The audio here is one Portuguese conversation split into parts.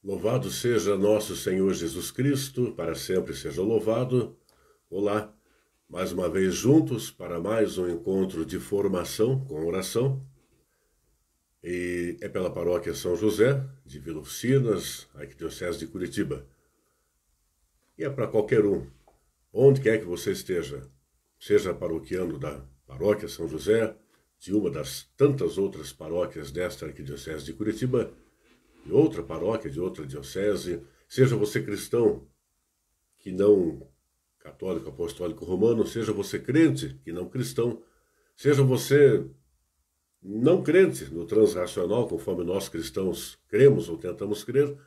Louvado seja nosso Senhor Jesus Cristo, para sempre seja louvado. Olá, mais uma vez juntos para mais um encontro de formação com oração. E é pela paróquia São José, de Vila Oficinas, Arquidiocese de Curitiba. E é para qualquer um, onde quer que você esteja, seja paroquiano da paróquia São José, de uma das tantas outras paróquias desta Arquidiocese de Curitiba, de outra paróquia, de outra diocese, seja você cristão, que não católico, apostólico, romano, seja você crente, que não cristão, seja você não crente no transracional, conforme nós cristãos cremos ou tentamos crer,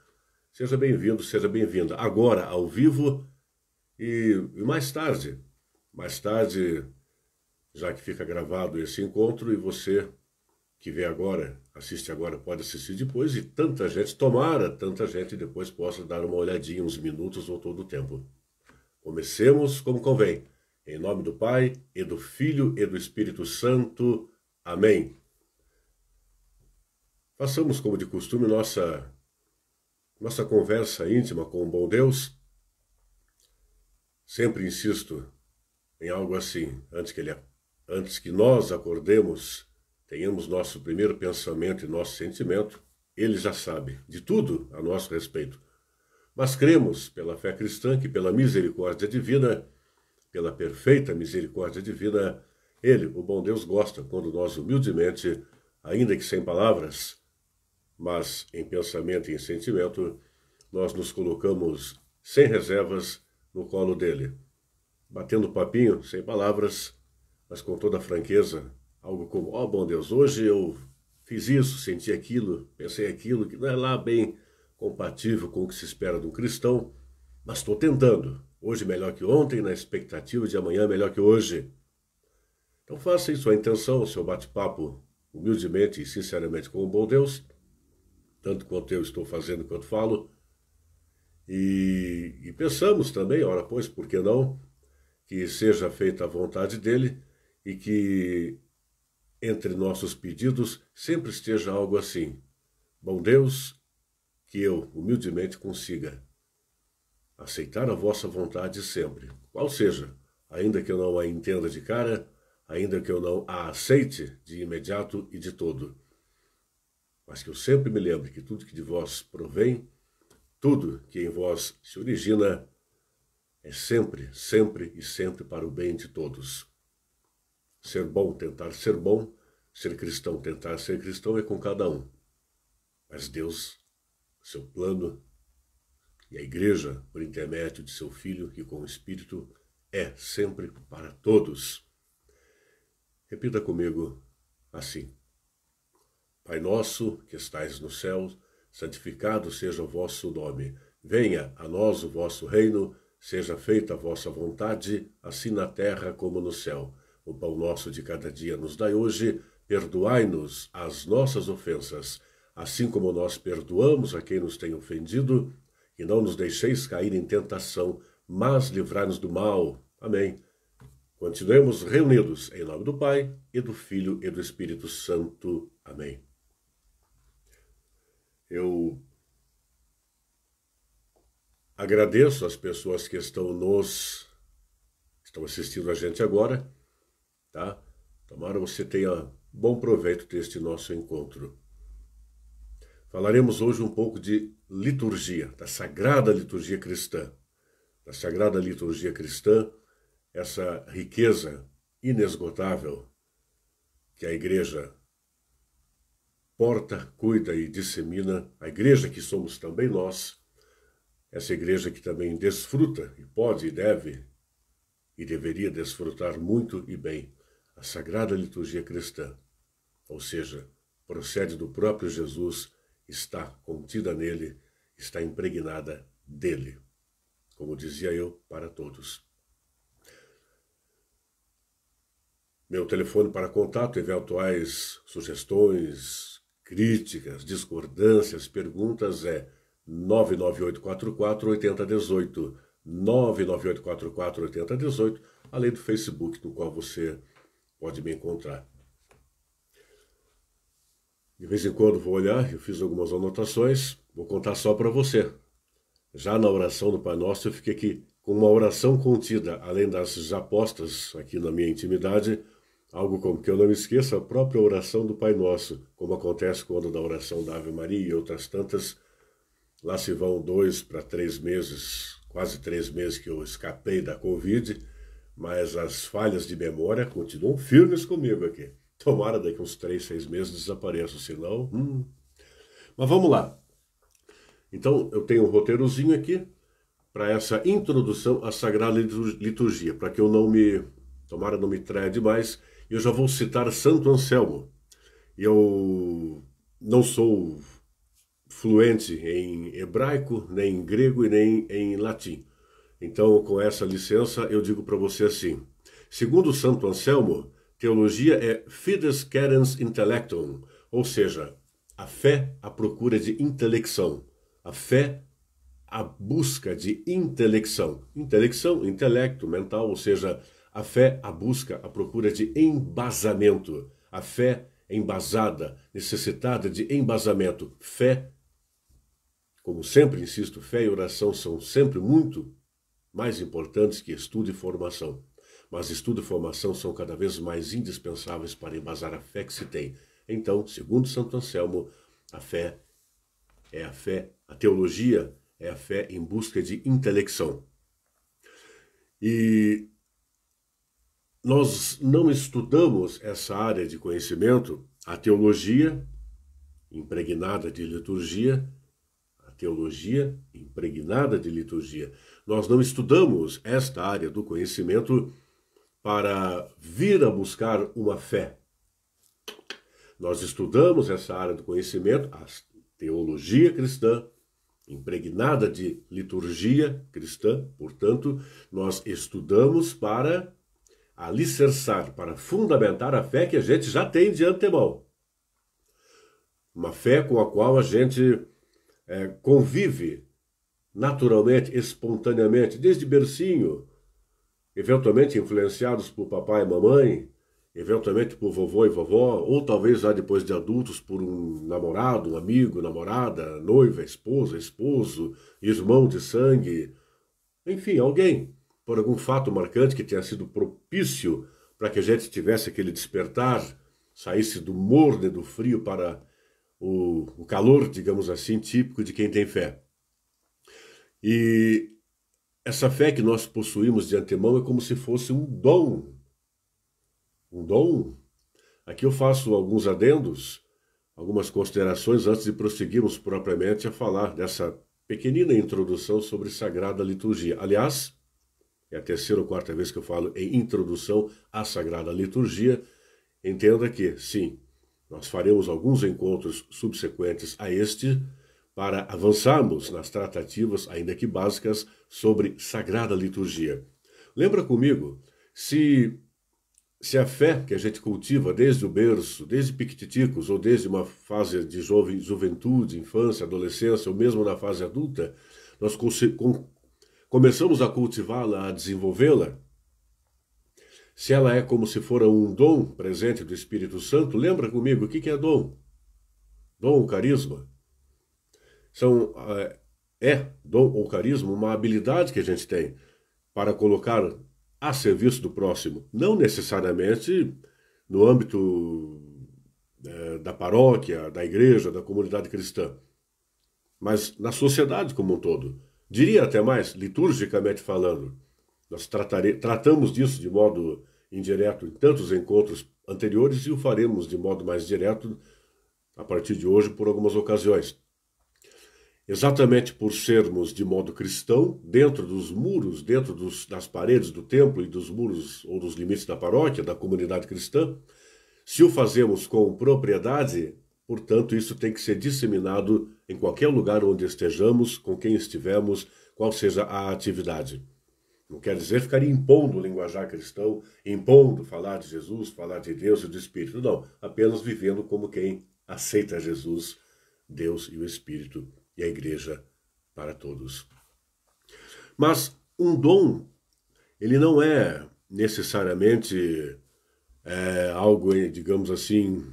seja bem-vindo, seja bem-vinda. Agora, ao vivo e mais tarde, já que fica gravado esse encontro e você que vê agora, assiste agora, pode assistir depois, e tanta gente, tomara tanta gente depois possa dar uma olhadinha, uns minutos ou todo o tempo. Comecemos como convém. Em nome do Pai, e do Filho, e do Espírito Santo. Amém. Façamos, como de costume, nossa conversa íntima com o bom Deus. Sempre insisto em algo assim, antes que nós acordemos, tenhamos nosso primeiro pensamento e nosso sentimento, ele já sabe de tudo a nosso respeito. Mas cremos, pela fé cristã, que pela misericórdia divina, pela perfeita misericórdia divina, ele, o bom Deus, gosta quando nós humildemente, ainda que sem palavras, mas em pensamento e em sentimento, nós nos colocamos sem reservas no colo dele, batendo papinho, sem palavras, mas com toda franqueza, algo como, ó bom Deus, hoje eu fiz isso, senti aquilo, pensei aquilo, que não é lá bem compatível com o que se espera de um cristão, mas estou tentando. Hoje melhor que ontem, na expectativa de amanhã melhor que hoje. Então faça isso a intenção, o seu bate-papo, humildemente e sinceramente com o bom Deus, tanto quanto eu estou fazendo quanto falo. E pensamos também, ora pois, por que não, que seja feita a vontade dele e que entre nossos pedidos sempre esteja algo assim: bom Deus, que eu humildemente consiga aceitar a vossa vontade sempre, qual seja, ainda que eu não a entenda de cara, ainda que eu não a aceite de imediato e de todo, mas que eu sempre me lembre que tudo que de vós provém, tudo que em vós se origina, é sempre, sempre e sempre para o bem de todos. Ser bom, tentar ser bom, ser cristão, tentar ser cristão é com cada um. Mas Deus, seu plano, e a Igreja, por intermédio de seu Filho e com o Espírito, é sempre para todos. Repita comigo assim: Pai nosso, que estais no céu, santificado seja o vosso nome. Venha a nós o vosso reino, seja feita a vossa vontade, assim na terra como no céu. O pão nosso de cada dia nos dai hoje, perdoai-nos as nossas ofensas, assim como nós perdoamos a quem nos tem ofendido, e não nos deixeis cair em tentação, mas livrai-nos do mal. Amém. Continuemos reunidos em nome do Pai, e do Filho, e do Espírito Santo. Amém. Eu agradeço as pessoas que estão assistindo a gente agora, tá? Tomara você tenha bom proveito deste nosso encontro. Falaremos hoje um pouco de liturgia, da Sagrada Liturgia Cristã. Da Sagrada Liturgia Cristã, essa riqueza inesgotável que a Igreja porta, cuida e dissemina, a Igreja que somos também nós, essa Igreja que também desfruta, e pode e deve, e deveria desfrutar muito e bem, a Sagrada Liturgia Cristã, ou seja, procede do próprio Jesus, está contida nele, está impregnada dele, como dizia eu, para todos. Meu telefone para contato, eventuais sugestões, críticas, discordâncias, perguntas é 99844-8018, 99844-8018, além do Facebook, no qual você pode me encontrar. De vez em quando vou olhar, eu fiz algumas anotações, vou contar só para você. Já na oração do Pai Nosso, eu fiquei aqui com uma oração contida, além das já postas aqui na minha intimidade, algo como que eu não me esqueça, a própria oração do Pai Nosso, como acontece quando da oração da Ave Maria e outras tantas. Lá se vão 2 para 3 meses, quase 3 meses que eu escapei da Covid, mas as falhas de memória continuam firmes comigo aqui. Tomara daqui uns 3, 6 meses desapareça, senão... Mas vamos lá. Então, eu tenho um roteirozinho aqui para essa introdução à Sagrada Liturgia, para que eu não me... Tomara não me traia demais. Eu já vou citar Santo Anselmo. Eu não sou fluente em hebraico, nem em grego e nem em latim. Então, com essa licença, eu digo para você assim. Segundo Santo Anselmo, teologia é fides querens intellectum, ou seja, a fé à procura de intelecção. A fé à busca de intelecção. Intelecção, intelecto, mental, ou seja, a fé à busca, à procura de embasamento. A fé embasada, necessitada de embasamento. Fé, como sempre insisto, fé e oração são sempre muito mais importantes que estudo e formação. Mas estudo e formação são cada vez mais indispensáveis para embasar a fé que se tem. Então, segundo Santo Anselmo, a fé é a fé, a teologia é a fé em busca de intelecção. E nós não estudamos essa área de conhecimento, a teologia impregnada de liturgia, a teologia impregnada de liturgia. Nós não estudamos esta área do conhecimento para vir a buscar uma fé. Nós estudamos essa área do conhecimento, a teologia cristã, impregnada de liturgia cristã, portanto, nós estudamos para alicerçar, para fundamentar a fé que a gente já tem de antemão. Uma fé com a qual a gente convive naturalmente, espontaneamente, desde bercinho, eventualmente influenciados por papai e mamãe, eventualmente por vovô e vovó, ou talvez já depois de adultos por um namorado, um amigo, namorada, noiva, esposa, esposo, irmão de sangue, enfim, alguém, por algum fato marcante que tenha sido propício para que a gente tivesse aquele despertar, saísse do morno e do frio para o calor, digamos assim, típico de quem tem fé. E essa fé que nós possuímos de antemão é como se fosse um dom. Um dom. Aqui eu faço alguns adendos, algumas considerações antes de prosseguirmos propriamente a falar dessa pequenina introdução sobre Sagrada Liturgia. Aliás, é a terceira ou quarta vez que eu falo em introdução à Sagrada Liturgia. Entenda que, sim, nós faremos alguns encontros subsequentes a este para avançarmos nas tratativas, ainda que básicas, sobre Sagrada Liturgia. Lembra comigo, se a fé que a gente cultiva desde o berço, desde piquititicos, ou desde uma fase de juventude, infância, adolescência, ou mesmo na fase adulta, nós começamos a cultivá-la, a desenvolvê-la, se ela é como se fora um dom presente do Espírito Santo, lembra comigo, o que é dom? Dom ou carisma? Dom ou carisma uma habilidade que a gente tem para colocar a serviço do próximo, não necessariamente no âmbito da paróquia, da igreja, da comunidade cristã, mas na sociedade como um todo. Diria até mais, liturgicamente falando, nós tratamos disso de modo indireto em tantos encontros anteriores e o faremos de modo mais direto a partir de hoje por algumas ocasiões. Exatamente por sermos de modo cristão, dentro dos muros, dentro das paredes do templo e dos muros ou dos limites da paróquia, da comunidade cristã, se o fazemos com propriedade, portanto, isso tem que ser disseminado em qualquer lugar onde estejamos, com quem estivermos, qual seja a atividade. Não quer dizer ficar impondo o linguajar cristão, impondo falar de Jesus, falar de Deus e do Espírito. Não, apenas vivendo como quem aceita Jesus, Deus e o Espírito e a Igreja para todos. Mas um dom, ele não é necessariamente algo, digamos assim,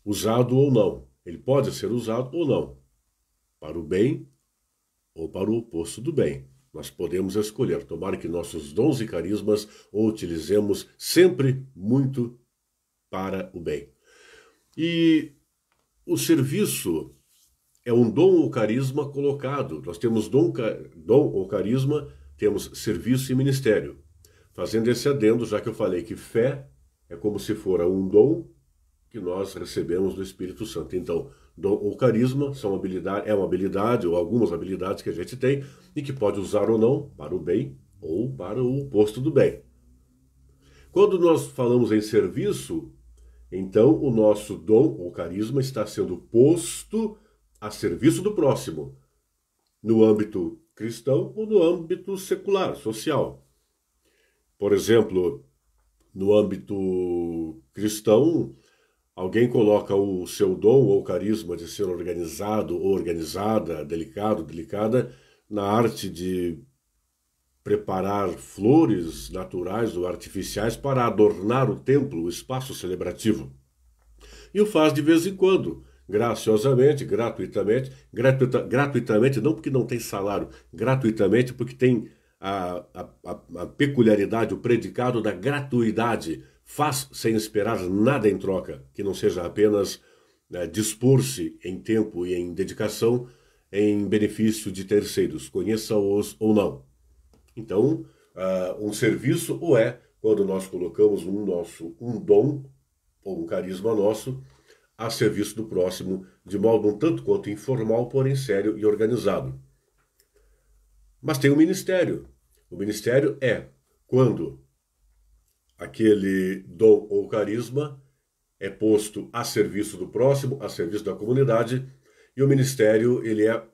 usado ou não. Ele pode ser usado ou não, para o bem ou para o oposto do bem. Nós podemos escolher. Tomara que nossos dons e carismas o utilizemos sempre muito para o bem. E o serviço é um dom ou carisma colocado. Nós temos dom ou carisma, temos serviço e ministério. Fazendo esse adendo, já que eu falei que fé é como se fora um dom que nós recebemos do Espírito Santo. Então, dom ou carisma é uma habilidade ou algumas habilidades que a gente tem e que pode usar ou não para o bem ou para o oposto do bem. Quando nós falamos em serviço, então o nosso dom ou carisma está sendo posto a serviço do próximo, no âmbito cristão ou no âmbito secular, social. Por exemplo, no âmbito cristão, alguém coloca o seu dom ou carisma de ser organizado ou organizada, delicado, delicada, na arte de preparar flores naturais ou artificiais para adornar o templo, o espaço celebrativo. E o faz de vez em quando, graciosamente, gratuitamente, não porque não tem salário, gratuitamente porque tem a peculiaridade, o predicado da gratuidade. Faz sem esperar nada em troca, que não seja apenas dispor-se em tempo e em dedicação em benefício de terceiros, conheça-os ou não. Então, um serviço ou é quando nós colocamos um dom ou um carisma nosso a serviço do próximo, de modo um tanto quanto informal, porém sério e organizado. Mas tem o ministério. O ministério é quando aquele dom ou carisma é posto a serviço do próximo, a serviço da comunidade, e o ministério ele é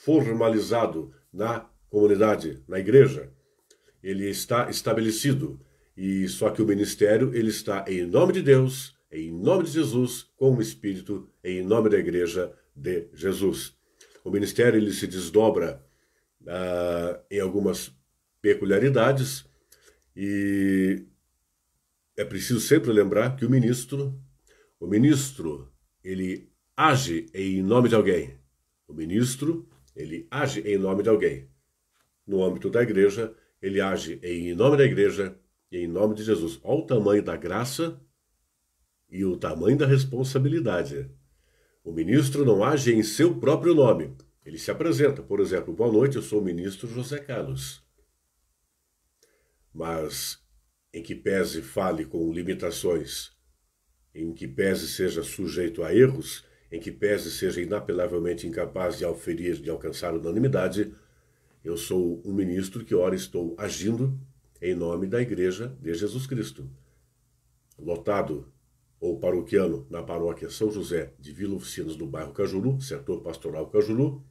formalizado na comunidade, na igreja. Ele está estabelecido, e só que o ministério ele está em nome de Deus, em nome de Jesus, com o Espírito, em nome da igreja de Jesus. O ministério ele se desdobra em algumas peculiaridades, e é preciso sempre lembrar que o ministro, ele age em nome de alguém. O ministro, ele age em nome de alguém. No âmbito da igreja, ele age em nome da igreja e em nome de Jesus. Olha o tamanho da graça e o tamanho da responsabilidade. O ministro não age em seu próprio nome. Ele se apresenta, por exemplo, boa noite, eu sou o ministro José Carlos. Mas em que pese fale com limitações, em que pese seja sujeito a erros, em que pese seja inapelavelmente incapaz de auferir, de alcançar unanimidade, eu sou um ministro que ora estou agindo em nome da Igreja de Jesus Cristo. Lotado ou paroquiano na paróquia São José de Vila Oficinas, no bairro Cajuru, setor pastoral Cajuru,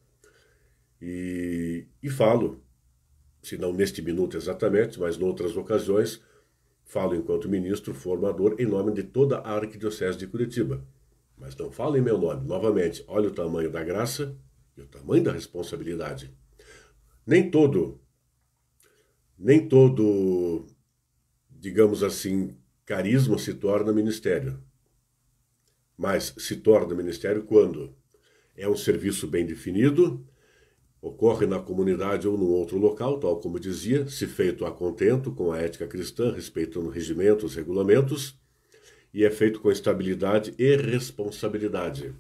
e falo, se não neste minuto exatamente, mas em outras ocasiões, falo enquanto ministro formador em nome de toda a Arquidiocese de Curitiba. Mas não falo em meu nome. Novamente, olha o tamanho da graça e o tamanho da responsabilidade. Nem todo, digamos assim, carisma se torna ministério. Mas se torna ministério quando é um serviço bem definido, ocorre na comunidade ou num outro local, tal como dizia, se feito a contento com a ética cristã, respeitando regimentos, regulamentos, e é feito com estabilidade e responsabilidade.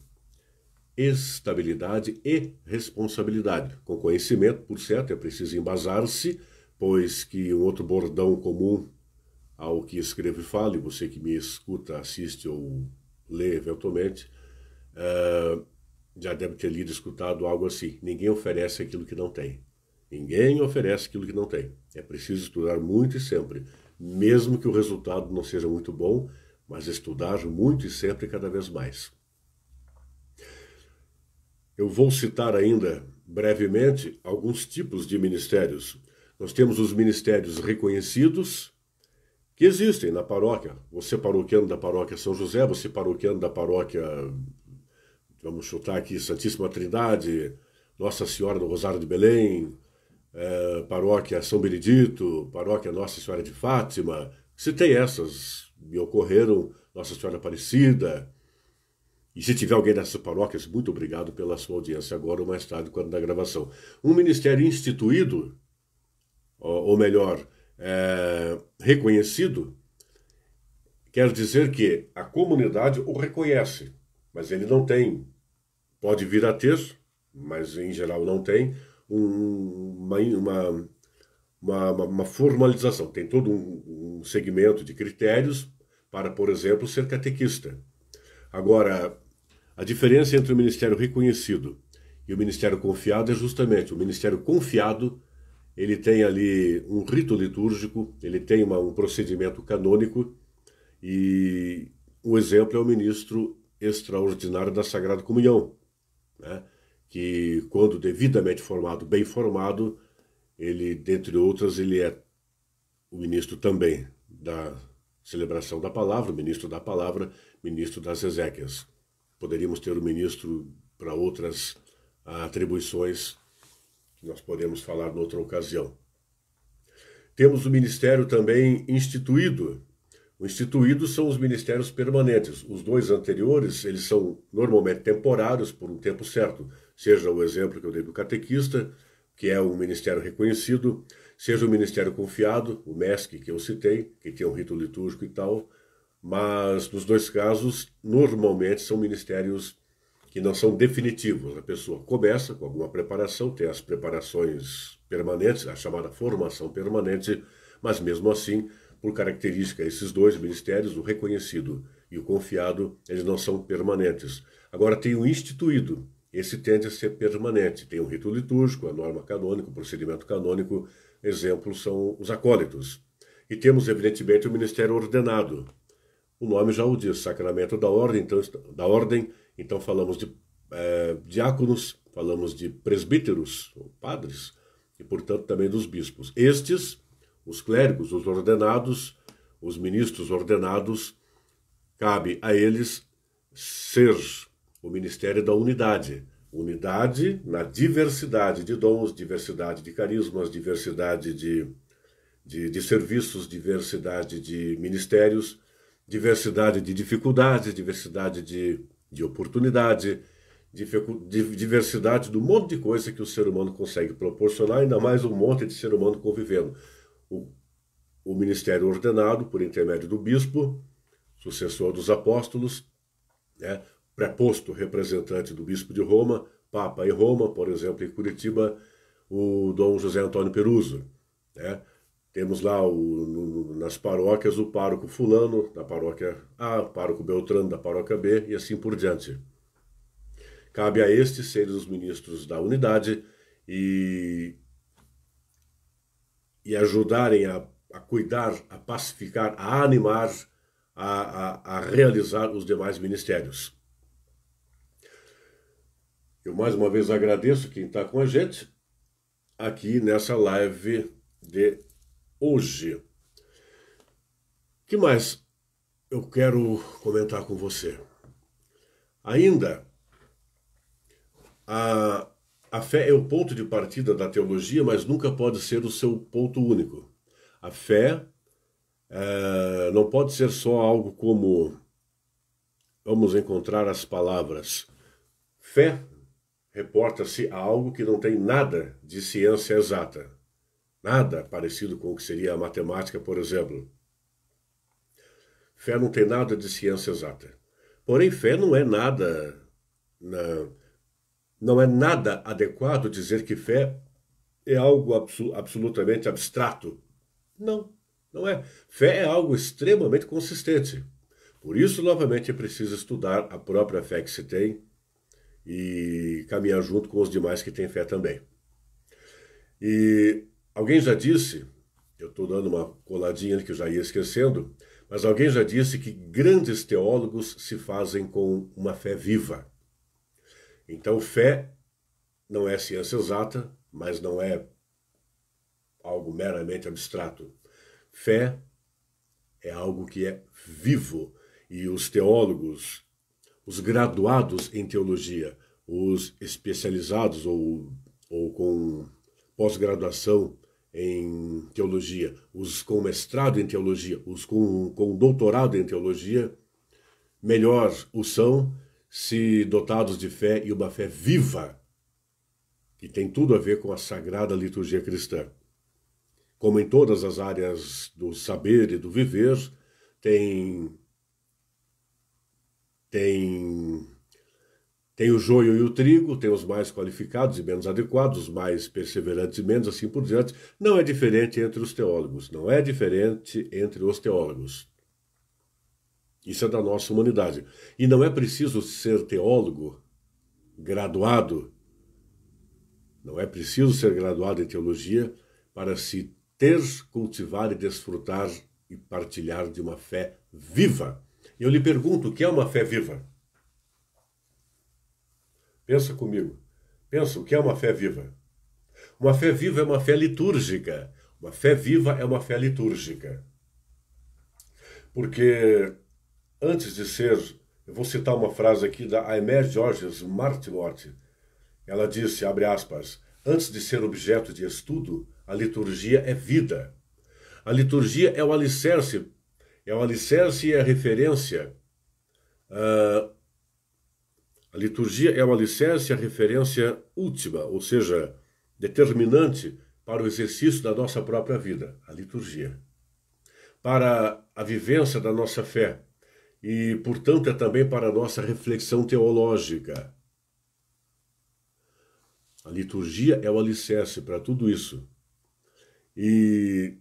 Estabilidade e responsabilidade. Com conhecimento, por certo, é preciso embasar-se, pois que um outro bordão comum ao que escrevo e falo, e você que me escuta, assiste ou lê eventualmente, já deve ter lido e escutado algo assim: ninguém oferece aquilo que não tem. Ninguém oferece aquilo que não tem. É preciso estudar muito e sempre, mesmo que o resultado não seja muito bom, mas estudar muito e sempre cada vez mais. Eu vou citar ainda, brevemente, alguns tipos de ministérios. Nós temos os ministérios reconhecidos, que existem na paróquia. Você paroquiano da paróquia São José, você paroquiano da paróquia, vamos chutar aqui, Santíssima Trindade, Nossa Senhora do Rosário de Belém, paróquia São Benedito, paróquia Nossa Senhora de Fátima. Citei essas, me ocorreram, Nossa Senhora Aparecida. E se tiver alguém dessas paróquias, muito obrigado pela sua audiência agora ou mais tarde, quando da gravação. Um ministério instituído, ou melhor, reconhecido, quer dizer que a comunidade o reconhece, mas ele não tem, pode vir a ter, mas em geral não tem, uma formalização. Tem todo um segmento de critérios para, por exemplo, ser catequista. Agora, a diferença entre o ministério reconhecido e o ministério confiado é justamente o ministério confiado. Ele tem ali um rito litúrgico, ele tem um procedimento canônico, e o exemplo é o ministro extraordinário da Sagrada Comunhão, né? Que, quando devidamente formado, bem formado, ele, dentre outras, ele é o ministro também da celebração da palavra, o ministro da palavra, ministro das exéquias. Poderíamos ter o ministro para outras atribuições que nós podemos falar noutra ocasião. Temos o ministério também instituído. O instituído são os ministérios permanentes. Os dois anteriores, eles são normalmente temporários por um tempo certo. Seja o exemplo que eu dei do catequista, que é um ministério reconhecido, seja o ministério confiado, o MESC que eu citei, que tem um rito litúrgico e tal, mas nos dois casos, normalmente são ministérios que não são definitivos. A pessoa começa com alguma preparação, tem as preparações permanentes, a chamada formação permanente, mas mesmo assim, por característica, esses dois ministérios, o reconhecido e o confiado, eles não são permanentes. Agora tem o instituído, esse tende a ser permanente, tem um rito litúrgico, a norma canônica, o procedimento canônico, exemplos são os acólitos. E temos, evidentemente, o ministério ordenado. O nome já o diz, sacramento da ordem, então falamos de diáconos, falamos de presbíteros, ou padres, e portanto também dos bispos. Estes, os clérigos, os ordenados, os ministros ordenados, cabe a eles ser o ministério da unidade. Unidade na diversidade de dons, diversidade de carismas, diversidade de serviços, diversidade de ministérios, diversidade de dificuldades, diversidade de oportunidade, diversidade do monte de coisa que o ser humano consegue proporcionar, ainda mais um monte de ser humano convivendo. O ministério ordenado por intermédio do bispo, sucessor dos apóstolos, né, preposto representante do bispo de Roma, Papa em Roma, por exemplo, em Curitiba, o Dom José Antônio Peruso, né? Temos lá nas paróquias o pároco fulano da paróquia A, o pároco Beltrano da paróquia B e assim por diante. Cabe a estes serem os ministros da unidade e ajudarem a cuidar, a pacificar, a animar, a realizar os demais ministérios. Eu mais uma vez agradeço quem está com a gente aqui nessa live de hoje. O que mais eu quero comentar com você? Ainda, a fé é o ponto de partida da teologia, mas nunca pode ser o seu ponto único. A fé não pode ser só algo como, vamos encontrar as palavras, fé reporta-se a algo que não tem nada de ciência exata. Nada parecido com o que seria a matemática, por exemplo. Fé não tem nada de ciência exata. Porém, fé não é nada... Não é nada adequado dizer que fé é algo absolutamente abstrato. Não, não é. Fé é algo extremamente consistente. Por isso, novamente, é preciso estudar a própria fé que se tem e caminhar junto com os demais que têm fé também. E alguém já disse, eu estou dando uma coladinha que eu já ia esquecendo, mas alguém já disse que grandes teólogos se fazem com uma fé viva. Então, fé não é ciência exata, mas não é algo meramente abstrato. Fé é algo que é vivo. E os teólogos, os graduados em teologia, os especializados ou com pós-graduação em teologia, os com mestrado em teologia, os com doutorado em teologia, melhor o são se dotados de fé e uma fé viva, que tem tudo a ver com a sagrada liturgia cristã. Como em todas as áreas do saber e do viver, tem o joio e o trigo, tem os mais qualificados e menos adequados, os mais perseverantes e menos, assim por diante. Não é diferente entre os teólogos, não é diferente entre os teólogos. Isso é da nossa humanidade. E não é preciso ser teólogo graduado, não é preciso ser graduado em teologia para se ter, cultivar e desfrutar e partilhar de uma fé viva. Eu lhe pergunto, o que é uma fé viva? Pensa comigo. Pensa, o que é uma fé viva? Uma fé viva é uma fé litúrgica. Uma fé viva é uma fé litúrgica. Porque antes de ser... Eu vou citar uma frase aqui da Aimee Georges Martimot. Ela disse, abre aspas, antes de ser objeto de estudo, a liturgia é vida. A liturgia é o alicerce e a referência. A liturgia é o alicerce e a referência última, ou seja, determinante para o exercício da nossa própria vida, a liturgia. Para a vivência da nossa fé e, portanto, é também para a nossa reflexão teológica. A liturgia é o alicerce para tudo isso. E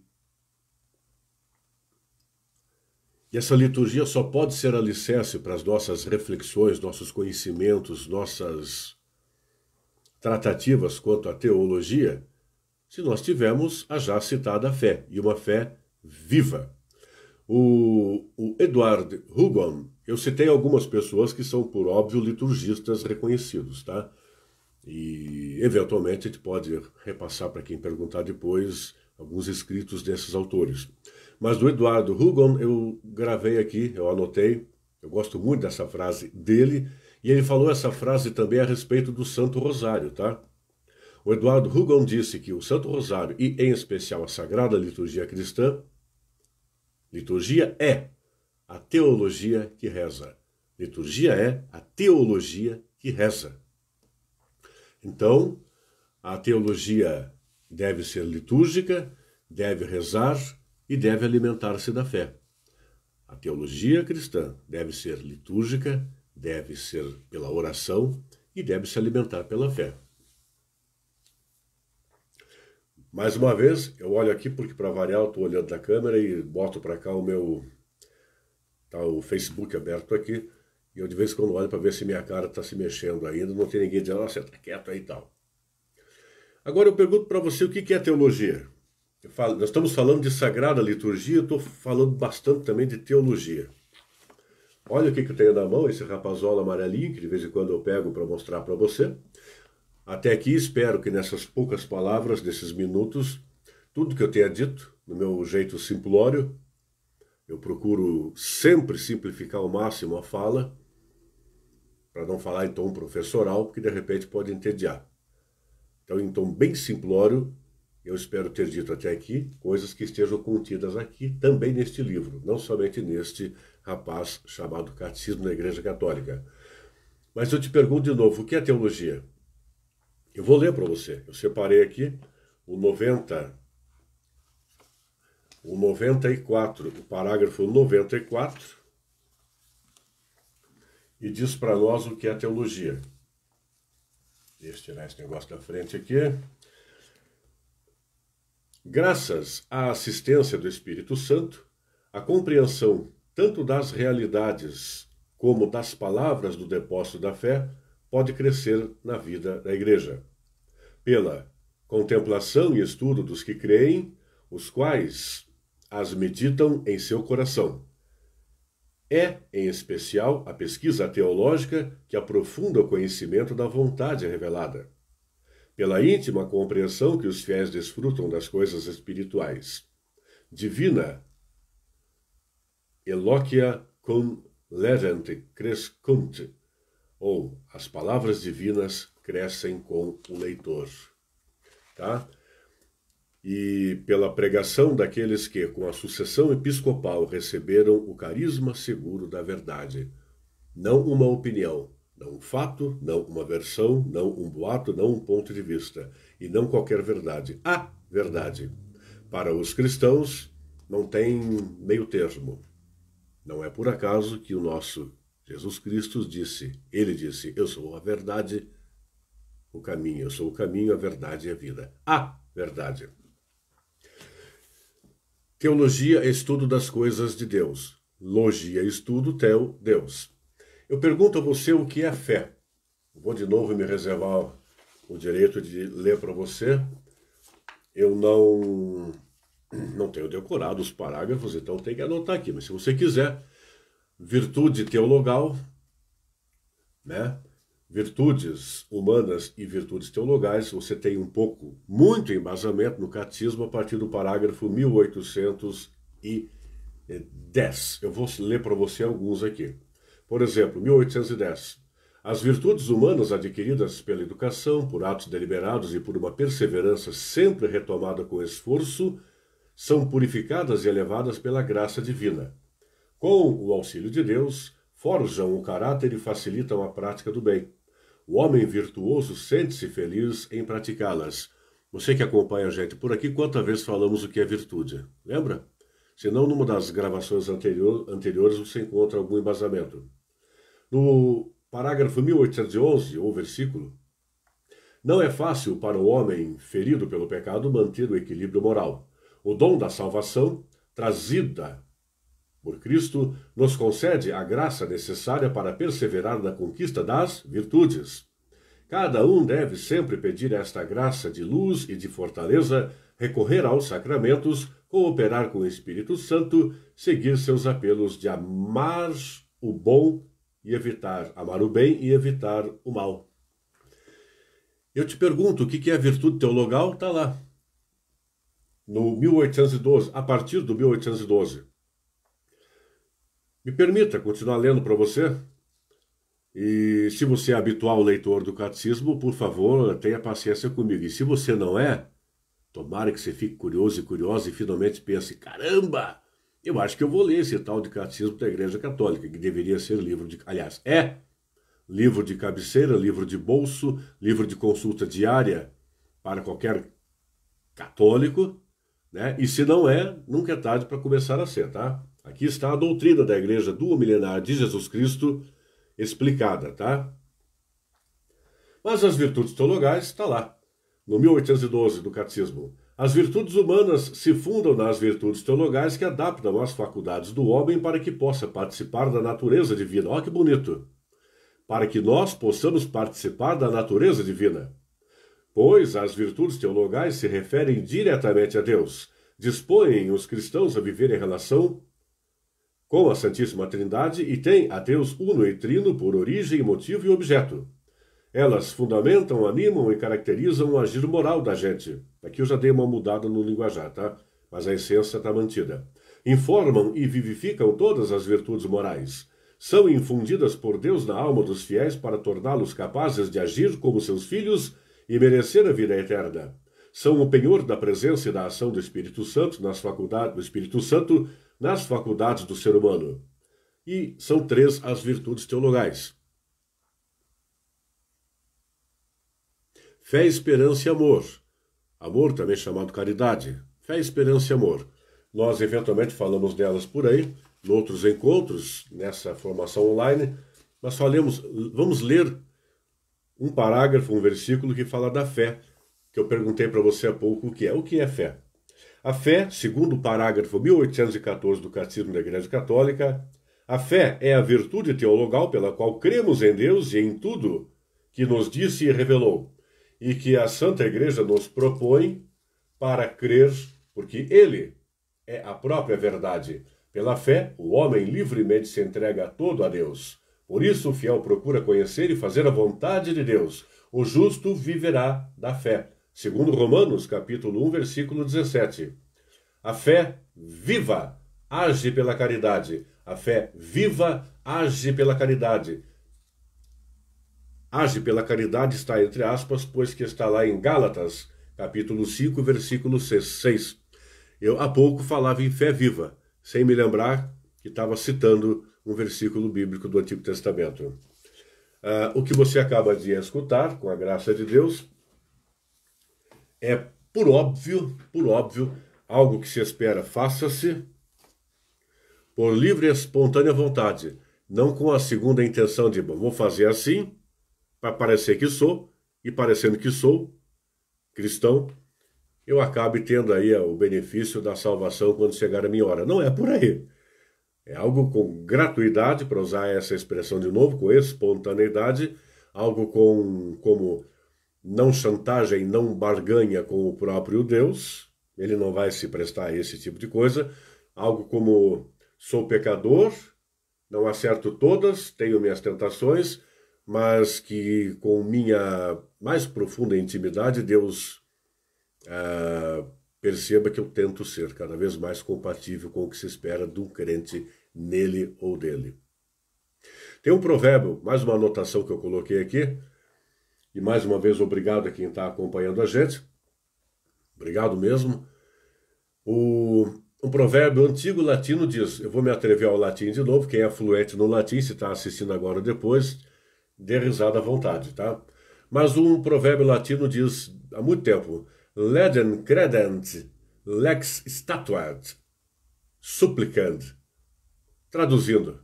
essa liturgia só pode ser alicerce para as nossas reflexões, nossos conhecimentos, nossas tratativas quanto à teologia, se nós tivermos a já citada fé, e uma fé viva. O Edward Hugon, eu citei algumas pessoas que são, por óbvio, liturgistas reconhecidos, tá? E, eventualmente, a gente pode repassar para quem perguntar depois alguns escritos desses autores. Mas do Eduardo Hugon eu gravei aqui, eu anotei, eu gosto muito dessa frase dele, e ele falou essa frase também a respeito do Santo Rosário, tá? O Eduardo Hugon disse que o Santo Rosário, e em especial a Sagrada Liturgia Cristã, liturgia é a teologia que reza. Liturgia é a teologia que reza. Então, a teologia deve ser litúrgica, deve rezar e deve alimentar-se da fé. A teologia cristã deve ser litúrgica, deve ser pela oração e deve se alimentar pela fé. Mais uma vez, eu olho aqui porque, para variar, eu estou olhando na câmera e boto para cá o meu... Tá o Facebook aberto aqui. E eu de vez em quando olho para ver se minha cara está se mexendo ainda. Não tem ninguém dizendo, você está quieto aí e tal. Agora eu pergunto para você o que é teologia. Nós estamos falando de sagrada liturgia, eu estou falando bastante também de teologia. Olha o que eu tenho na mão, esse rapazola amarelinho, que de vez em quando eu pego para mostrar para você. Até aqui espero que nessas poucas palavras, desses minutos, tudo que eu tenha dito, no meu jeito simplório, eu procuro sempre simplificar ao máximo a fala, para não falar em tom professoral, porque de repente pode entediar. Então, em tom bem simplório, eu espero ter dito até aqui coisas que estejam contidas aqui, também neste livro, não somente neste rapaz chamado Catecismo da Igreja Católica. Mas eu te pergunto de novo, o que é teologia? Eu vou ler para você. Eu separei aqui o 94, o parágrafo 94, e diz para nós o que é teologia. Deixa eu tirar esse negócio da frente aqui. Graças à assistência do Espírito Santo, a compreensão tanto das realidades como das palavras do depósito da fé pode crescer na vida da Igreja. Pela contemplação e estudo dos que creem, os quais as meditam em seu coração. É, em especial, a pesquisa teológica que aprofunda o conhecimento da vontade revelada. Pela íntima compreensão que os fiéis desfrutam das coisas espirituais. Divina, eloquia cum legent crescunt, ou as palavras divinas crescem com o leitor. Tá? E pela pregação daqueles que, com a sucessão episcopal, receberam o carisma seguro da verdade. Não uma opinião, Não um fato, não uma versão, não um boato, não um ponto de vista. E não qualquer verdade. A verdade. Para os cristãos, não tem meio termo. Não é por acaso que o nosso Jesus Cristo disse, ele disse, eu sou a verdade, o caminho, eu sou o caminho, a verdade e a vida. A verdade. Teologia é estudo das coisas de Deus. Logia é estudo, teo, Deus. Eu pergunto a você o que é fé. Vou de novo me reservar o direito de ler para você. Eu não tenho decorado os parágrafos, então tem que anotar aqui. Mas se você quiser, virtude teologal, né? Virtudes humanas e virtudes teologais, você tem muito embasamento no catecismo a partir do parágrafo 1810. Eu vou ler para você alguns aqui. Por exemplo, 1810. As virtudes humanas adquiridas pela educação, por atos deliberados e por uma perseverança sempre retomada com esforço, são purificadas e elevadas pela graça divina. Com o auxílio de Deus, forjam o caráter e facilitam a prática do bem. O homem virtuoso sente-se feliz em praticá-las. Você que acompanha a gente por aqui, quantas vezes falamos o que é virtude? Lembra? Se não, numa das gravações anteriores você encontra algum embasamento. No parágrafo 1811, ou versículo, não é fácil para o homem ferido pelo pecado manter o equilíbrio moral. O dom da salvação, trazida por Cristo, nos concede a graça necessária para perseverar na conquista das virtudes. Cada um deve sempre pedir esta graça de luz e de fortaleza, recorrer aos sacramentos, cooperar com o Espírito Santo, seguir seus apelos de amar o bom e amar o bem e evitar o mal. Eu te pergunto, o que é a virtude teologal? Está lá. No 1812, a partir do 1812. Me permita continuar lendo para você. E se você é habitual leitor do catecismo, por favor, tenha paciência comigo. E se você não é, tomara que você fique curioso e curiosa e finalmente pense, caramba, eu acho que eu vou ler esse tal de catecismo da Igreja Católica, que deveria ser livro de... Aliás, é livro de cabeceira, livro de bolso, livro de consulta diária para qualquer católico, né? E se não é, nunca é tarde para começar a ser, tá? Aqui está a doutrina da Igreja Duomilenar de Jesus Cristo explicada, tá? Mas as virtudes teologais está lá, no 1812 do Catecismo. As virtudes humanas se fundam nas virtudes teologais que adaptam as faculdades do homem para que possa participar da natureza divina. Olha que bonito! Para que nós possamos participar da natureza divina. Pois as virtudes teologais se referem diretamente a Deus, dispõem os cristãos a viver em relação com a Santíssima Trindade e têm a Deus uno e trino por origem, motivo e objeto. Elas fundamentam, animam e caracterizam o agir moral da gente. Aqui eu já dei uma mudada no linguajar, tá? Mas a essência está mantida. Informam e vivificam todas as virtudes morais. São infundidas por Deus na alma dos fiéis para torná-los capazes de agir como seus filhos e merecer a vida eterna. São o penhor da presença e da ação do Espírito Santo nas faculdades do ser humano. E são 3 as virtudes teologais. Fé, esperança e amor. Amor também chamado caridade. Fé, esperança e amor. Nós eventualmente falamos delas por aí, em outros encontros, nessa formação online, mas vamos ler um parágrafo, um versículo que fala da fé, que eu perguntei para você há pouco o que é. O que é fé? A fé, segundo o parágrafo 1814 do Catecismo da Igreja Católica, a fé é a virtude teologal pela qual cremos em Deus e em tudo que nos disse e revelou, e que a Santa Igreja nos propõe para crer, porque Ele é a própria verdade. Pela fé, o homem livremente se entrega todo a Deus. Por isso, o fiel procura conhecer e fazer a vontade de Deus. O justo viverá da fé. Segundo Romanos, capítulo 1, versículo 17. A fé viva age pela caridade. A fé viva age pela caridade. Age pela caridade está entre aspas, pois que está lá em Gálatas, capítulo 5, versículo 6. Eu há pouco falava em fé viva, sem me lembrar que estava citando um versículo bíblico do Antigo Testamento. O que você acaba de escutar, com a graça de Deus, é por óbvio, algo que se espera faça-se por livre e espontânea vontade, não com a segunda intenção de, bom, vou fazer assim, para parecer que sou, e parecendo que sou cristão, eu acabe tendo aí o benefício da salvação quando chegar a minha hora. Não é por aí. É algo com gratuidade, para usar essa expressão de novo, com espontaneidade, algo como não chantagem, não barganha com o próprio Deus, ele não vai se prestar a esse tipo de coisa, algo como sou pecador, não acerto todas, tenho minhas tentações, mas que com minha mais profunda intimidade, Deus perceba que eu tento ser cada vez mais compatível com o que se espera de um crente nele ou dele. Tem um provérbio, mais uma anotação que eu coloquei aqui, e mais uma vez obrigado a quem está acompanhando a gente, obrigado mesmo. Um provérbio antigo latino diz, eu vou me atrever ao latim de novo, quem é fluente no latim, se está assistindo agora ou depois, dê risada à vontade, tá? Mas um provérbio latino diz, há muito tempo, Ledem credent, lex statuat, supplicant. Traduzindo,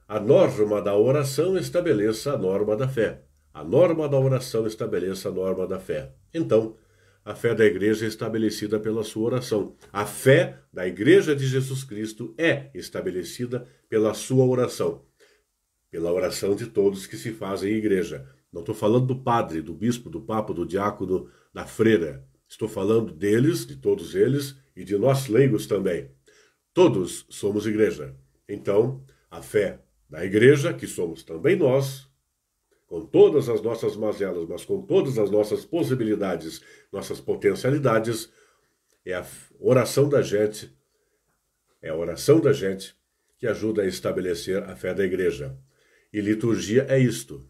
a norma da oração estabeleça a norma da fé. A norma da oração estabeleça a norma da fé. Então, a fé da igreja é estabelecida pela sua oração. A fé da igreja de Jesus Cristo é estabelecida pela sua oração. Pela oração de todos que se fazem igreja. Não estou falando do padre, do bispo, do papa, do diácono, da freira. Estou falando deles, de todos eles, e de nós leigos também. Todos somos igreja. Então, a fé da igreja, que somos também nós, com todas as nossas mazelas, mas com todas as nossas possibilidades, nossas potencialidades, é a oração da gente, que ajuda a estabelecer a fé da igreja. E liturgia é isto.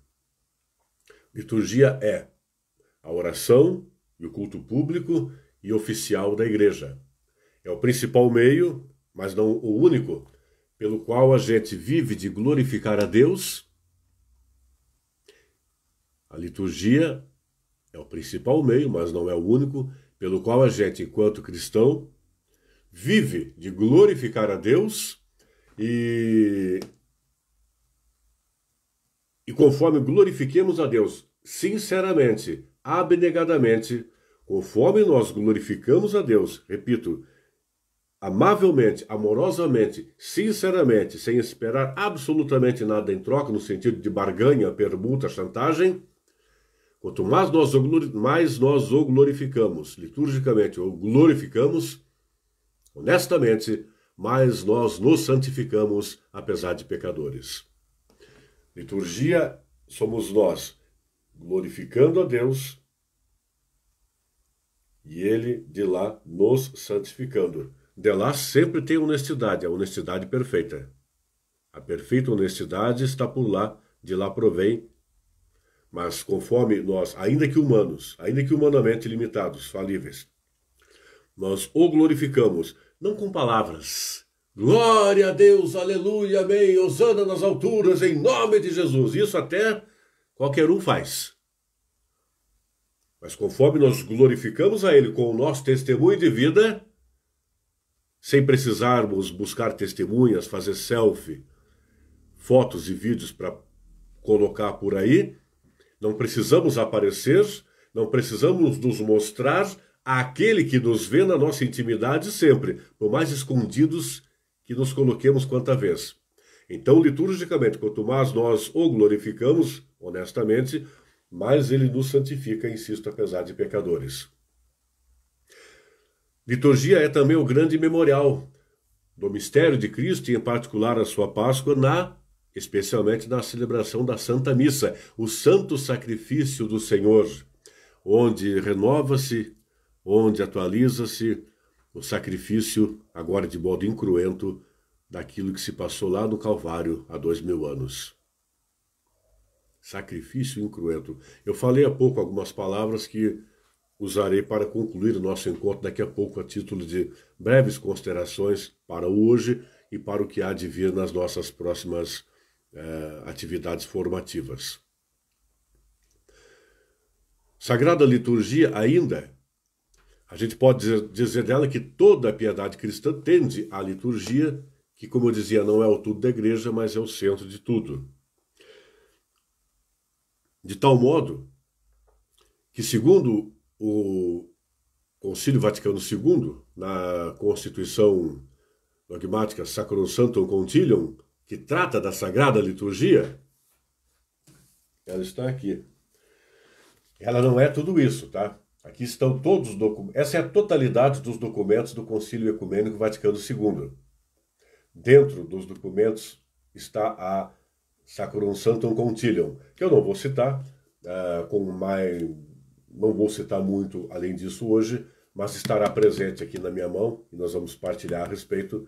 Liturgia é a oração e o culto público e oficial da igreja. É o principal meio, mas não o único, pelo qual a gente vive de glorificar a Deus. A liturgia é o principal meio, mas não é o único, pelo qual a gente, enquanto cristão, vive de glorificar a Deus e conforme glorifiquemos a Deus sinceramente, abnegadamente, conforme nós glorificamos a Deus, repito, amavelmente, amorosamente, sinceramente, sem esperar absolutamente nada em troca, no sentido de barganha, permuta, chantagem, quanto mais nós o glorificamos, liturgicamente, ou glorificamos, honestamente, mais nós nos santificamos, apesar de pecadores. Liturgia somos nós, glorificando a Deus, e Ele de lá nos santificando. De lá sempre tem honestidade, a honestidade perfeita. A perfeita honestidade está por lá, de lá provém. Mas conforme nós, ainda que humanamente limitados, falíveis, nós o glorificamos, não com palavras. Glória a Deus, aleluia, amém, hosana nas alturas, em nome de Jesus. Isso até qualquer um faz. Mas conforme nós glorificamos a Ele com o nosso testemunho de vida, sem precisarmos buscar testemunhas, fazer selfie, fotos e vídeos para colocar por aí, não precisamos aparecer, não precisamos nos mostrar àquele que nos vê na nossa intimidade sempre, por mais escondidos que nos coloquemos quanta vez. Então, liturgicamente, quanto mais nós o glorificamos, honestamente, mais Ele nos santifica, insisto, apesar de pecadores. Liturgia é também o grande memorial do mistério de Cristo e, em particular, a sua Páscoa, especialmente na celebração da Santa Missa, o santo sacrifício do Senhor, onde renova-se, onde atualiza-se o sacrifício, agora de modo incruento, daquilo que se passou lá no Calvário há 2000 anos. Sacrifício incruento. Eu falei há pouco algumas palavras que usarei para concluir o nosso encontro daqui a pouco a título de breves considerações para hoje e para o que há de vir nas nossas próximas atividades formativas. Sagrada Liturgia ainda, a gente pode dizer dela que toda a piedade cristã tende à liturgia, que, como eu dizia, não é o tudo da igreja, mas é o centro de tudo. De tal modo que, segundo o Concílio Vaticano II, na Constituição Dogmática Sacrosanctum Concilium, que trata da Sagrada Liturgia, ela está aqui. Ela não é tudo isso, tá? Aqui estão todos os documentos. Essa é a totalidade dos documentos do Concílio Ecumênico Vaticano II. Dentro dos documentos está a Sacrosanctum Concilium, que eu não vou citar, não vou citar muito além disso hoje, mas estará presente aqui na minha mão e nós vamos partilhar a respeito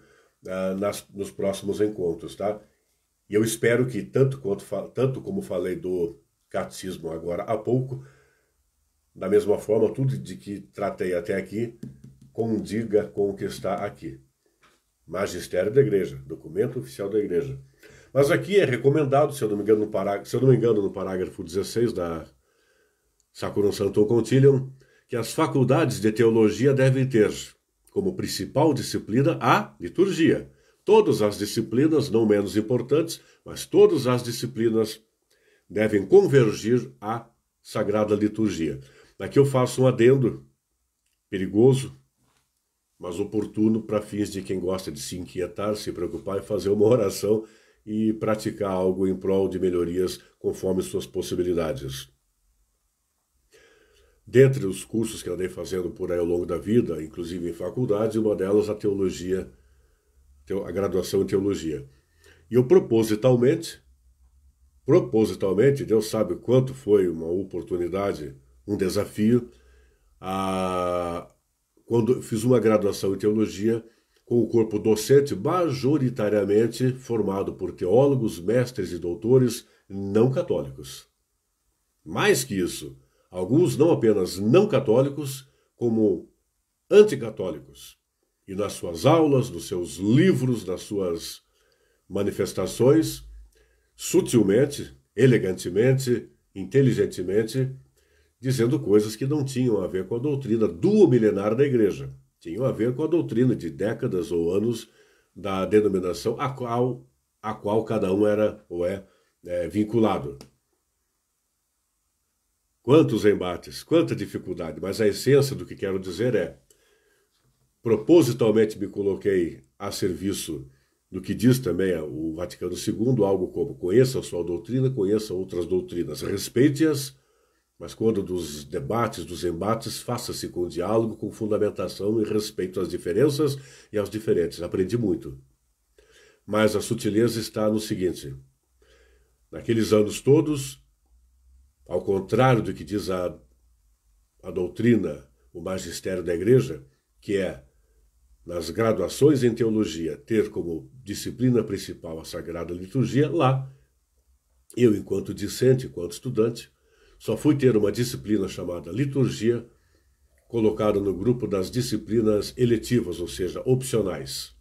nos próximos encontros, tá? E eu espero que, tanto como falei do catecismo agora há pouco, da mesma forma, tudo de que tratei até aqui condiga com o que está aqui. Magistério da Igreja, documento oficial da Igreja. Mas aqui é recomendado, se eu não me engano, no parágrafo 16 da Sacrosanctum Concilium, que as faculdades de teologia devem ter como principal disciplina a liturgia. Todas as disciplinas, não menos importantes, mas todas as disciplinas devem convergir à Sagrada Liturgia. Aqui eu faço um adendo perigoso, mas oportuno para fins de quem gosta de se inquietar, se preocupar e fazer uma oração e praticar algo em prol de melhorias conforme suas possibilidades. Dentre os cursos que eu andei fazendo por aí ao longo da vida, inclusive em faculdades, uma delas a teologia, a graduação em teologia. E eu propositalmente, Deus sabe quanto foi uma oportunidade, um desafio, quando eu fiz uma graduação em teologia com o corpo docente majoritariamente formado por teólogos, mestres e doutores não católicos. Mais que isso, alguns não apenas não católicos, como anticatólicos. E nas suas aulas, nos seus livros, nas suas manifestações, sutilmente, elegantemente, inteligentemente, dizendo coisas que não tinham a ver com a doutrina duomilenar da Igreja. Tinham a ver com a doutrina de décadas ou anos da denominação a qual cada um era ou é vinculado. Quantos embates, quanta dificuldade, mas a essência do que quero dizer é: propositalmente me coloquei a serviço do que diz também o Vaticano II, algo como: conheça a sua doutrina, conheça outras doutrinas, respeite-as, mas quando dos debates, dos embates, faça-se com diálogo, com fundamentação e respeito às diferenças e aos diferentes. Aprendi muito. Mas a sutileza está no seguinte: naqueles anos todos, ao contrário do que diz a doutrina, o magistério da Igreja, que é, nas graduações em teologia, ter como disciplina principal a Sagrada Liturgia, lá, eu, enquanto discente, enquanto estudante, só fui ter uma disciplina chamada liturgia, colocada no grupo das disciplinas eletivas, ou seja, opcionais.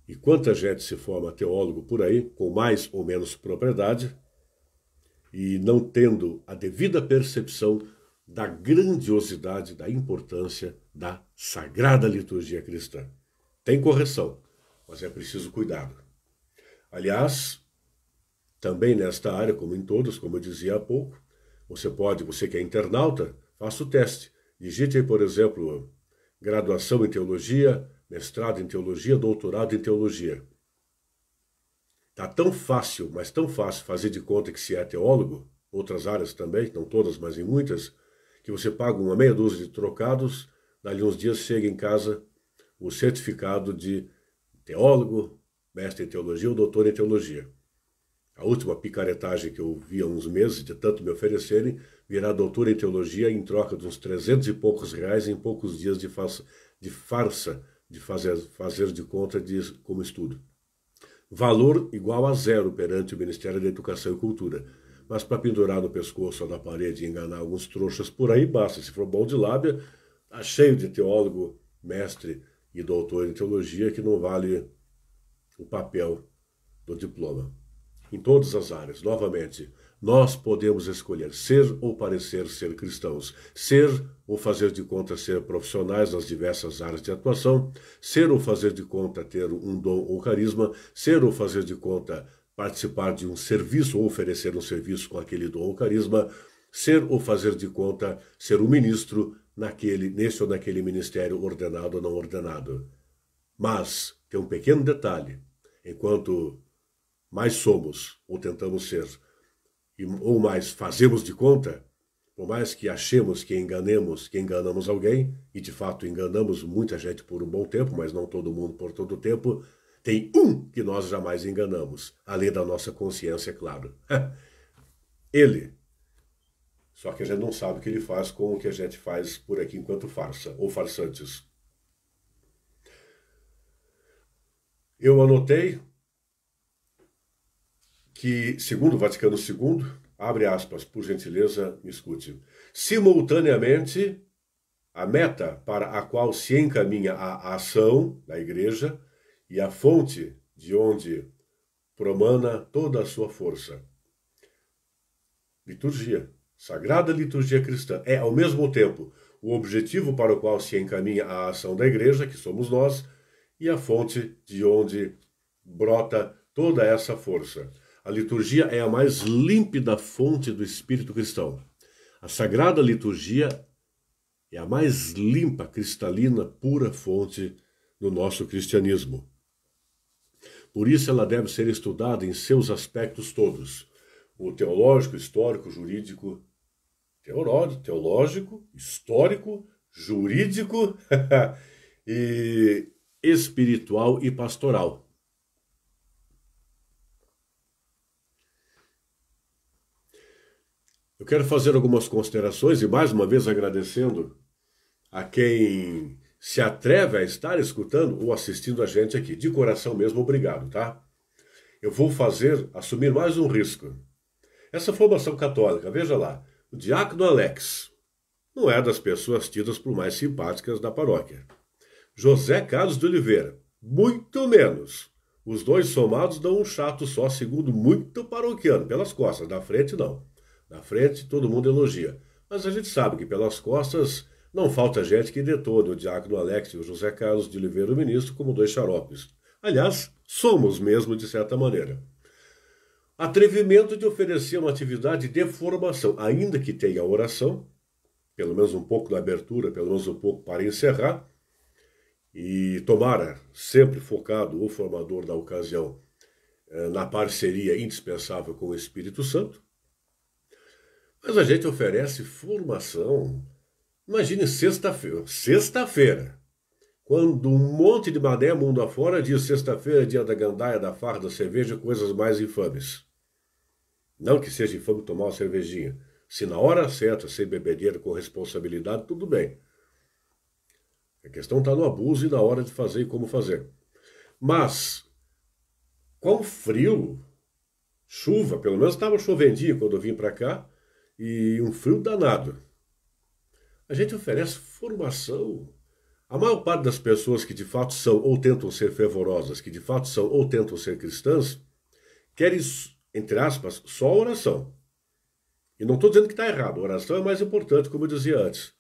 E quanta gente se forma teólogo por aí, com mais ou menos propriedade, e não tendo a devida percepção da grandiosidade, da importância da Sagrada Liturgia cristã. Tem correção, mas é preciso cuidado. Aliás, também nesta área, como em todas, como eu dizia há pouco, você que é internauta, faça o teste. Digite aí, por exemplo, graduação em teologia, mestrado em teologia, doutorado em teologia. Está tão fácil, mas tão fácil fazer de conta que se é teólogo, outras áreas também, não todas, mas em muitas, que você paga uma meia dúzia de trocados, dali uns dias chega em casa o certificado de teólogo, mestre em teologia ou doutor em teologia. A última picaretagem que eu vi há uns meses, de tanto me oferecerem, virar doutor em teologia em troca de uns 300 e poucos reais em poucos dias de farsa, de fazer de conta como estudo. Valor igual a zero perante o Ministério da Educação e Cultura. Mas para pendurar no pescoço ou na parede e enganar alguns trouxas por aí, basta. Se for bom de lábia, está cheio de teólogo, mestre e doutor em teologia que não vale o papel do diploma. Em todas as áreas, novamente, Nós podemos escolher ser ou parecer ser cristãos, ser ou fazer de conta ser profissionais nas diversas áreas de atuação, ser ou fazer de conta ter um dom ou carisma, ser ou fazer de conta participar de um serviço ou oferecer um serviço com aquele dom ou carisma, ser ou fazer de conta ser um ministro nesse ou naquele ministério ordenado ou não ordenado. Mas tem um pequeno detalhe: enquanto mais somos ou tentamos ser, ou mais fazemos de conta, por mais que achemos que enganamos alguém, e de fato enganamos muita gente por um bom tempo, mas não todo mundo por todo o tempo, tem um que nós jamais enganamos, além da nossa consciência, é claro. Ele. Só que a gente não sabe o que ele faz com o que a gente faz por aqui enquanto farsa, ou farsantes. Eu anotei que, segundo o Vaticano II, abre aspas, por gentileza, me escute, simultaneamente, a meta para a qual se encaminha a ação da Igreja e a fonte de onde promana toda a sua força. Liturgia. Sagrada liturgia cristã é, ao mesmo tempo, o objetivo para o qual se encaminha a ação da Igreja, que somos nós, e a fonte de onde brota toda essa força. A liturgia é a mais límpida fonte do espírito cristão. A Sagrada Liturgia é a mais limpa, cristalina, pura fonte do nosso cristianismo. Por isso ela deve ser estudada em seus aspectos todos. O teológico, histórico, jurídico, teológico, histórico, jurídico e espiritual e pastoral. Eu quero fazer algumas considerações e mais uma vez agradecendo a quem se atreve a estar escutando ou assistindo a gente aqui. De coração mesmo, obrigado, tá? Eu vou assumir mais um risco. Essa formação católica, veja lá, o diácono Alex não é das pessoas tidas por mais simpáticas da paróquia. José Carlos de Oliveira, muito menos. Os dois somados dão um chato só, segundo muito paroquiano. Pelas costas, na frente não. Na frente todo mundo elogia. Mas a gente sabe que pelas costas não falta gente que detona o diácono Alex e o José Carlos de Oliveira, o ministro, como dois xaropes. Aliás, somos mesmo de certa maneira. Atrevimento de oferecer uma atividade de formação, ainda que tenha oração, pelo menos um pouco na abertura, pelo menos um pouco para encerrar, e tomara, sempre focado o formador da ocasião, na parceria indispensável com o Espírito Santo. Mas a gente oferece formação. Imagine sexta-feira, quando um monte de mané mundo afora diz sexta-feira, dia da gandaia, da farra, da cerveja, coisas mais infames. Não que seja infame tomar uma cervejinha. Se na hora certa, sem bebedeira, com responsabilidade, tudo bem. A questão está no abuso e na hora de fazer e como fazer. Mas, com frio, chuva, pelo menos estava chovendinho quando eu vim para cá, e um frio danado. A gente oferece formação. A maior parte das pessoas que de fato são ou tentam ser fervorosas, que de fato são ou tentam ser cristãs, querem, entre aspas, só a oração. E não estou dizendo que está errado, a oração é mais importante, como eu dizia antes.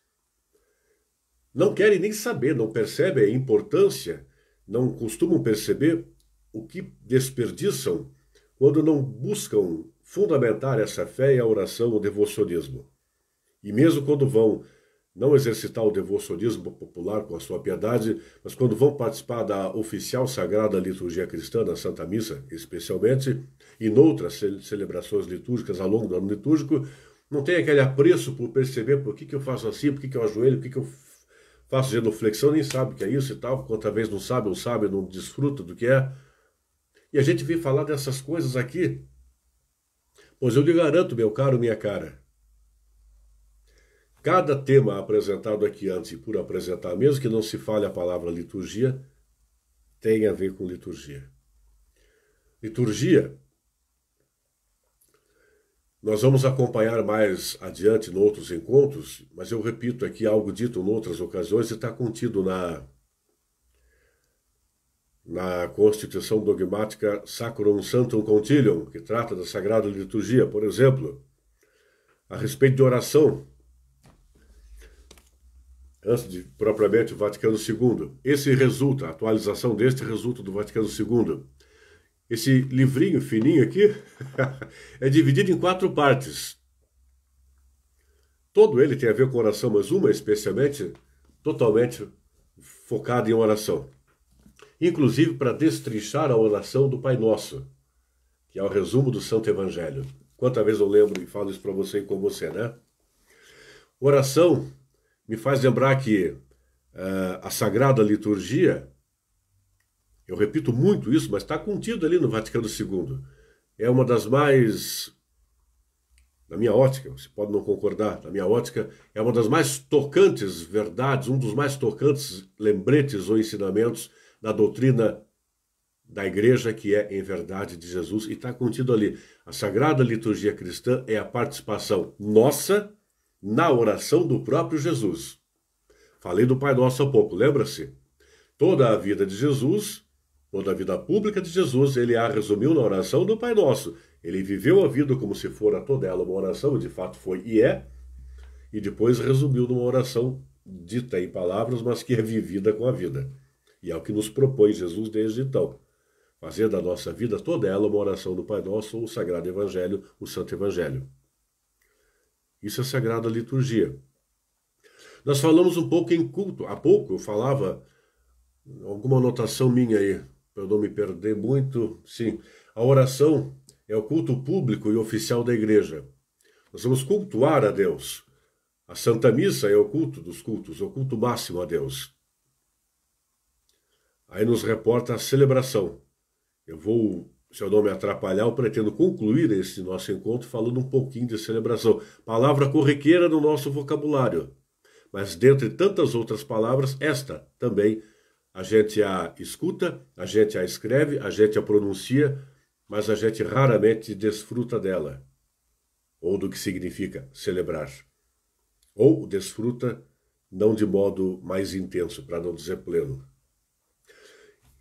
Não querem nem saber, não percebem a importância, não costumam perceber o que desperdiçam quando não buscam fundamentar essa fé e a oração, o devocionismo. E mesmo quando vão não exercitar o devocionismo popular com a sua piedade, mas quando vão participar da oficial sagrada liturgia cristã, da Santa Missa, especialmente, e noutras celebrações litúrgicas ao longo do ano litúrgico, não tem aquele apreço por perceber por que eu faço assim, por que eu ajoelho, por que eu faço genuflexão, nem sabe o que é isso e tal, quanta vez não sabe, não desfruta do que é. E a gente vem falar dessas coisas aqui, pois eu lhe garanto, meu caro, minha cara, cada tema apresentado aqui antes e por apresentar, mesmo que não se fale a palavra liturgia, tem a ver com liturgia. Liturgia, nós vamos acompanhar mais adiante em outros encontros, mas eu repito aqui algo dito em outras ocasiões e está contido na Constituição Dogmática Sacrorum Sanctum Concilium, que trata da Sagrada Liturgia, por exemplo, a respeito de oração, antes de propriamente o Vaticano II. A atualização deste resulta do Vaticano II. Esse livrinho fininho aqui é dividido em 4 partes. Todo ele tem a ver com oração, mas uma especialmente, totalmente focada em oração. Inclusive para destrinchar a oração do Pai Nosso, que é o resumo do Santo Evangelho. Quantas vezes eu lembro e falo isso para você e com você, né? Oração me faz lembrar que a Sagrada Liturgia, eu repito muito isso, mas está contido ali no Vaticano II, é uma das mais, na minha ótica, você pode não concordar, na minha ótica, é uma das mais tocantes verdades, um dos mais tocantes lembretes ou ensinamentos da doutrina da Igreja, que é em verdade de Jesus, e está contido ali. A Sagrada Liturgia Cristã é a participação nossa na oração do próprio Jesus. Falei do Pai Nosso há pouco, lembra-se? Toda a vida de Jesus, toda a vida pública de Jesus, ele a resumiu na oração do Pai Nosso. Ele viveu a vida como se fora toda ela uma oração, de fato foi e é, e depois resumiu numa oração dita em palavras, mas que é vivida com a vida. E é o que nos propõe Jesus desde então. Fazer da nossa vida toda ela uma oração do Pai Nosso, ou o Sagrado Evangelho, o Santo Evangelho. Isso é Sagrada Liturgia. Nós falamos um pouco em culto. Há pouco eu falava, alguma anotação minha aí, para eu não me perder muito. Sim, a oração é o culto público e oficial da Igreja. Nós vamos cultuar a Deus. A Santa Missa é o culto dos cultos, é o culto máximo a Deus. Aí nos reporta a celebração. Eu vou, se eu não me atrapalhar, eu pretendo concluir esse nosso encontro falando um pouquinho de celebração. Palavra corriqueira no nosso vocabulário. Mas dentre tantas outras palavras, esta também a gente a escuta, a gente a escreve, a gente a pronuncia, mas a gente raramente desfruta dela. Ou do que significa celebrar. Ou desfruta não de modo mais intenso, para não dizer pleno.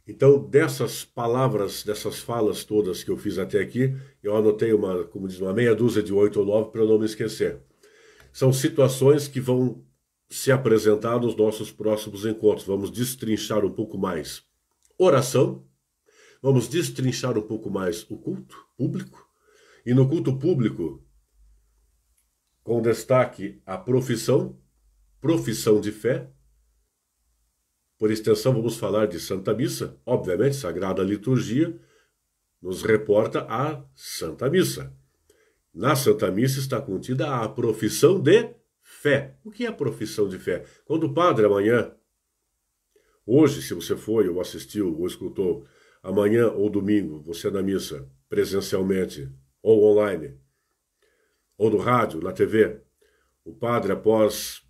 Então, dessas palavras, dessas falas todas que eu fiz até aqui, eu anotei como diz, uma meia dúzia de 8 ou 9 para eu não me esquecer. São situações que vão se apresentar nos nossos próximos encontros. Vamos destrinchar um pouco mais oração, vamos destrinchar um pouco mais o culto público, e no culto público, com destaque a profissão de fé. Por extensão, vamos falar de Santa Missa. Obviamente, Sagrada Liturgia nos reporta a Santa Missa. Na Santa Missa está contida a profissão de fé. O que é a profissão de fé? Quando o padre amanhã, hoje, se você foi ou assistiu ou escutou, amanhã ou domingo, você na missa, presencialmente ou online, ou no rádio, na TV, o padre, após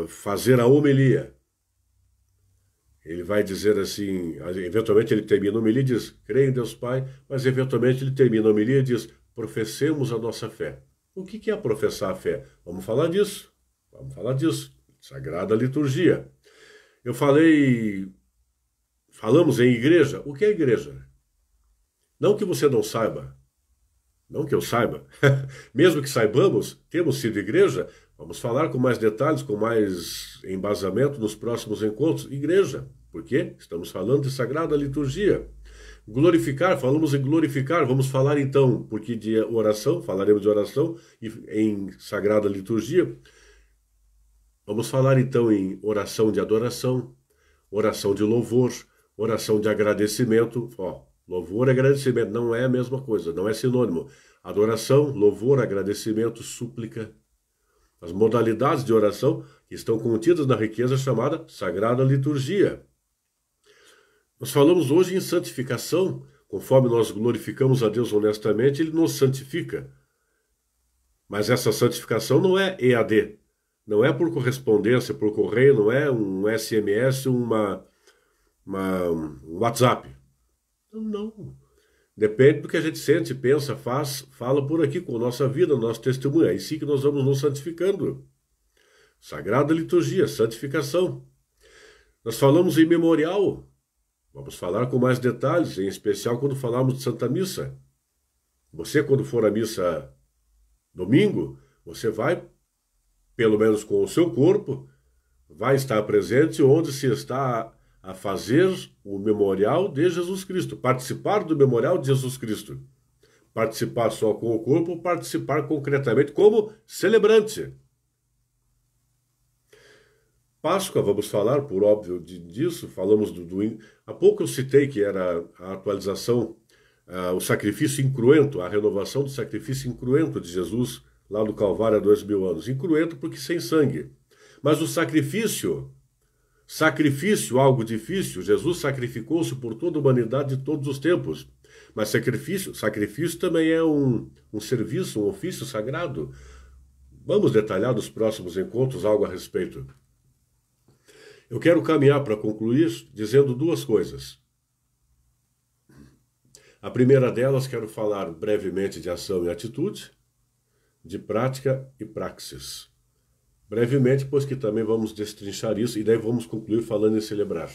fazer a homilia, ele vai dizer assim, eventualmente ele termina a homilia e diz, creio em Deus Pai, mas eventualmente ele termina a homilia e diz, professemos a nossa fé. O que é professar a fé? Vamos falar disso. Sagrada Liturgia. Falamos em igreja. O que é igreja? Não que você não saiba, não que eu saiba, mesmo que saibamos, temos sido igreja, vamos falar com mais detalhes, com mais embasamento nos próximos encontros. Igreja, por quê? Estamos falando de Sagrada Liturgia. Glorificar, falamos em glorificar, vamos falar então, porque de oração, falaremos de oração em Sagrada Liturgia. Vamos falar então em oração de adoração, oração de louvor, oração de agradecimento. Louvor e agradecimento não é a mesma coisa, não é sinônimo. Adoração, louvor, agradecimento, súplica. As modalidades de oração que estão contidas na riqueza chamada Sagrada Liturgia. Nós falamos hoje em santificação. Conforme nós glorificamos a Deus honestamente, Ele nos santifica. Mas essa santificação não é EAD. Não é por correspondência, por correio, não é um SMS, um WhatsApp. Não. Depende do que a gente sente, pensa, faz, fala por aqui com a nossa vida, o nosso testemunho. É assim que nós vamos nos santificando. Sagrada Liturgia, santificação. Nós falamos em memorial. Vamos falar com mais detalhes, em especial quando falarmos de Santa Missa. Você, quando for à missa domingo, você vai, pelo menos com o seu corpo, vai estar presente onde se está a fazer o memorial de Jesus Cristo, participar do memorial de Jesus Cristo. Participar só com o corpo, participar concretamente como celebrante. Páscoa, vamos falar, por óbvio disso, falamos há pouco eu citei que era a atualização, o sacrifício incruento, a renovação do sacrifício incruento de Jesus lá no Calvário há 2000 anos. Incruento porque sem sangue. Mas o sacrifício, algo difícil, Jesus sacrificou-se por toda a humanidade de todos os tempos. Mas sacrifício também é um serviço, um ofício sagrado. Vamos detalhar nos próximos encontros algo a respeito. Eu quero caminhar para concluir dizendo duas coisas. A primeira delas, quero falar brevemente de ação e atitude, de prática e praxis. Brevemente, pois que também vamos destrinchar isso, e daí vamos concluir falando em celebrar.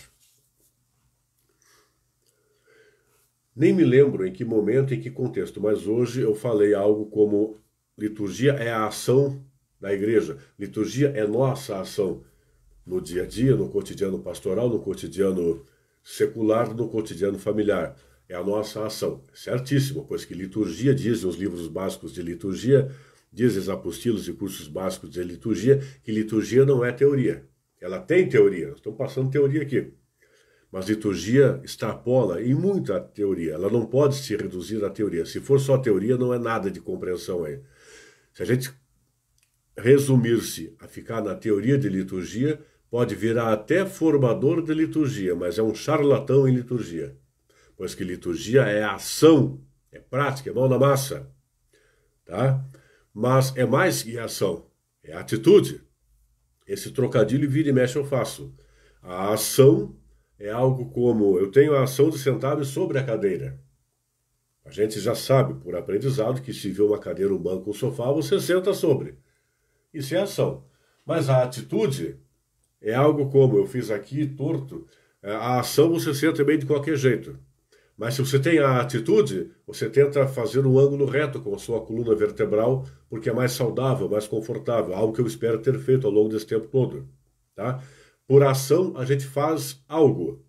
Nem me lembro em que momento, em que contexto, mas hoje eu falei algo como liturgia é a ação da igreja, liturgia é nossa ação no dia a dia, no cotidiano pastoral, no cotidiano secular, no cotidiano familiar. É a nossa ação. Certíssimo, pois que liturgia, dizem os livros básicos de liturgia, dizem as apostilas e cursos básicos de liturgia, que liturgia não é teoria. Ela tem teoria, nós estamos passando teoria aqui. Mas liturgia extrapola em muita teoria. Ela não pode se reduzir à teoria. Se for só teoria, não é nada de compreensão aí. Se a gente resumir-se a ficar na teoria de liturgia, pode virar até formador de liturgia, mas é um charlatão em liturgia. Pois que liturgia é ação, é prática, é mão na massa. Tá? Mas é mais que ação, é atitude. Esse trocadilho vira e mexe eu faço. A ação é algo como, eu tenho a ação de sentar-me sobre a cadeira. A gente já sabe, por aprendizado, que se vê uma cadeira, um banco, um sofá, você senta sobre. Isso é ação. Mas a atitude é algo como, eu fiz aqui torto, a ação você senta bem de qualquer jeito. Mas se você tem a atitude, você tenta fazer um ângulo reto com a sua coluna vertebral, porque é mais saudável, mais confortável, algo que eu espero ter feito ao longo desse tempo todo. Tá? Por ação, a gente faz algo.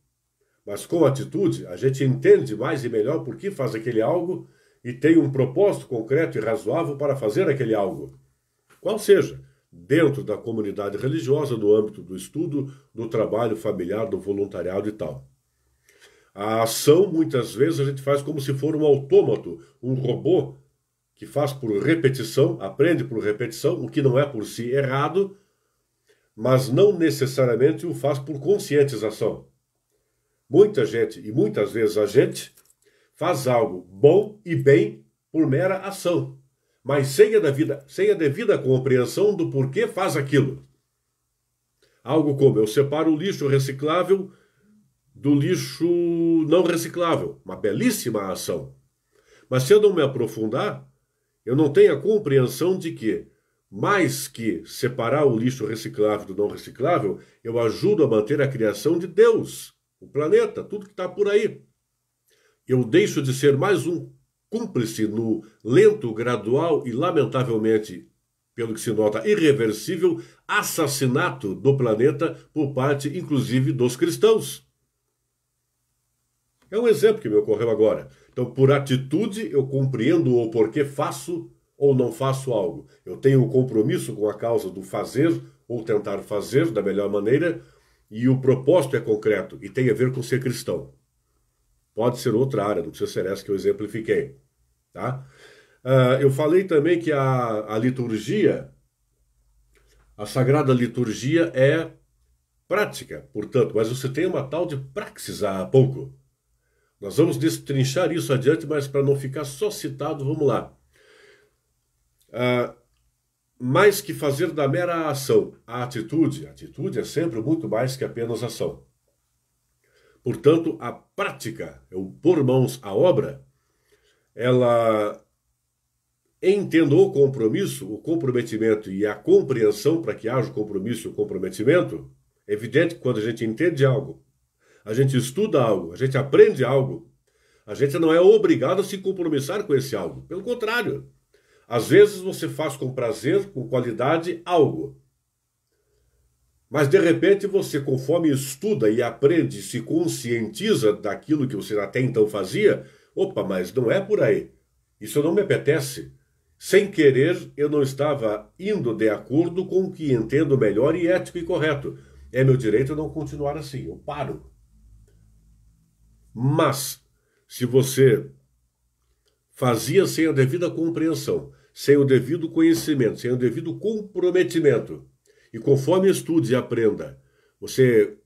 Mas com atitude, a gente entende mais e melhor por que faz aquele algo e tem um propósito concreto e razoável para fazer aquele algo. Qual seja, dentro da comunidade religiosa, no âmbito do estudo, do trabalho familiar, do voluntariado e tal. A ação, muitas vezes, a gente faz como se for um autômato, um robô, que faz por repetição, aprende por repetição, o que não é por si errado, mas não necessariamente o faz por conscientização. Muita gente, e muitas vezes a gente, faz algo bom e bem por mera ação, mas sem a devida compreensão do porquê faz aquilo. Algo como, eu separo o lixo reciclável do lixo não reciclável. Uma belíssima ação. Mas se eu não me aprofundar, eu não tenho a compreensão de que, mais que separar o lixo reciclável do não reciclável, eu ajudo a manter a criação de Deus, o planeta, tudo que está por aí. Eu deixo de ser mais um cúmplice no lento, gradual e, lamentavelmente, pelo que se nota, irreversível assassinato do planeta por parte, inclusive, dos cristãos. É um exemplo que me ocorreu agora. Então, por atitude, eu compreendo o porquê faço ou não faço algo. Eu tenho um compromisso com a causa do fazer ou tentar fazer da melhor maneira e o propósito é concreto e tem a ver com ser cristão. Pode ser outra área, não precisa ser essa que eu exemplifiquei. Tá? Eu falei também que a liturgia, a Sagrada Liturgia é prática, portanto, mas você tem uma tal de praxis há pouco. Nós vamos destrinchar isso adiante, mas para não ficar só citado, vamos lá. Mais que fazer da mera ação, a atitude é sempre muito mais que apenas ação. Portanto, a prática, o pôr mãos à obra, ela entenda o compromisso, o comprometimento e a compreensão para que haja o compromisso e o comprometimento. É evidente que quando a gente entende algo, a gente estuda algo, a gente aprende algo, a gente não é obrigado a se compromissar com esse algo. Pelo contrário, às vezes você faz com prazer, com qualidade, algo. Mas de repente você, conforme estuda e aprende, se conscientiza daquilo que você até então fazia, opa, mas não é por aí. Isso não me apetece. Sem querer, eu não estava indo de acordo com o que entendo melhor e ético e correto. É meu direito não continuar assim, eu paro. Mas, se você fazia sem a devida compreensão, sem o devido conhecimento, sem o devido comprometimento, e conforme estude e aprenda, você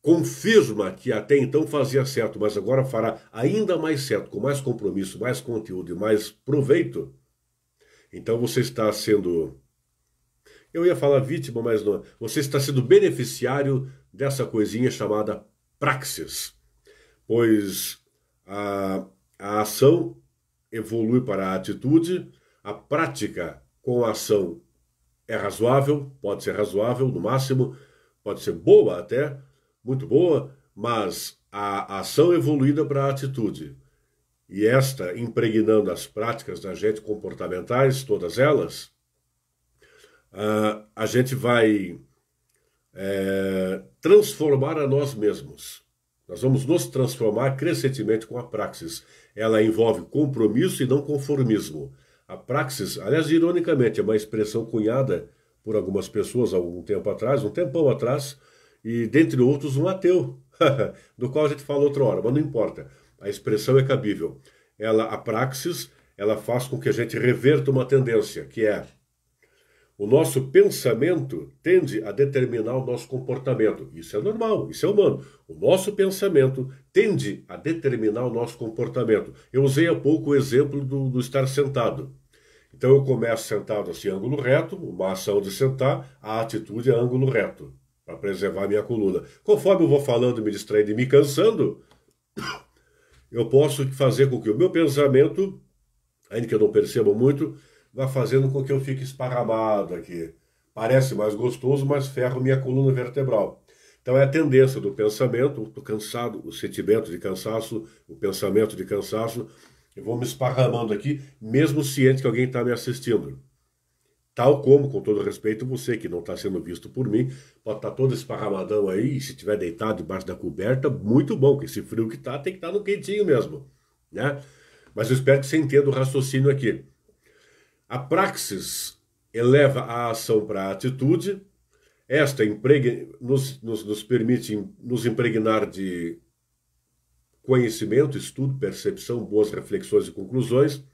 confirma que até então fazia certo, mas agora fará ainda mais certo, com mais compromisso, mais conteúdo e mais proveito, então você está sendo, eu ia falar vítima, mas não, você está sendo beneficiário dessa coisinha chamada praxis, pois a ação evolui para a atitude, a prática com a ação é razoável, pode ser razoável no máximo, pode ser boa até, muito boa, mas a ação evoluída para a atitude, e esta impregnando as práticas da gente comportamentais, todas elas, a gente vai transformar a nós mesmos. Nós vamos nos transformar crescentemente com a praxis. Ela envolve compromisso e não conformismo. A praxis, aliás, ironicamente, é uma expressão cunhada por algumas pessoas há algum tempo atrás, um tempão atrás, e dentre outros um ateu, do qual a gente falou outra hora, mas não importa. A expressão é cabível. A praxis, ela faz com que a gente reverta uma tendência, que é o nosso pensamento tende a determinar o nosso comportamento. Isso é normal, isso é humano. O nosso pensamento tende a determinar o nosso comportamento. Eu usei há pouco o exemplo do estar sentado. Então eu começo sentado assim, ângulo reto, uma ação de sentar, a atitude é ângulo reto, para preservar a minha coluna. Conforme eu vou falando, me distraindo e me cansando, eu posso fazer com que o meu pensamento, ainda que eu não perceba muito, vá fazendo com que eu fique esparramado aqui. Parece mais gostoso, mas ferro minha coluna vertebral. Então é a tendência do pensamento, estou cansado, o sentimento de cansaço, o pensamento de cansaço, eu vou me esparramando aqui, mesmo ciente que alguém está me assistindo. Tal como, com todo respeito, você que não está sendo visto por mim, pode estar todo esparramadão aí, e se estiver deitado debaixo da coberta, muito bom, porque esse frio que está tem que estar no quentinho mesmo, né? Mas eu espero que você entenda o raciocínio aqui. A praxis eleva a ação para a atitude, esta nos permite nos impregnar de conhecimento, estudo, percepção, boas reflexões e conclusões,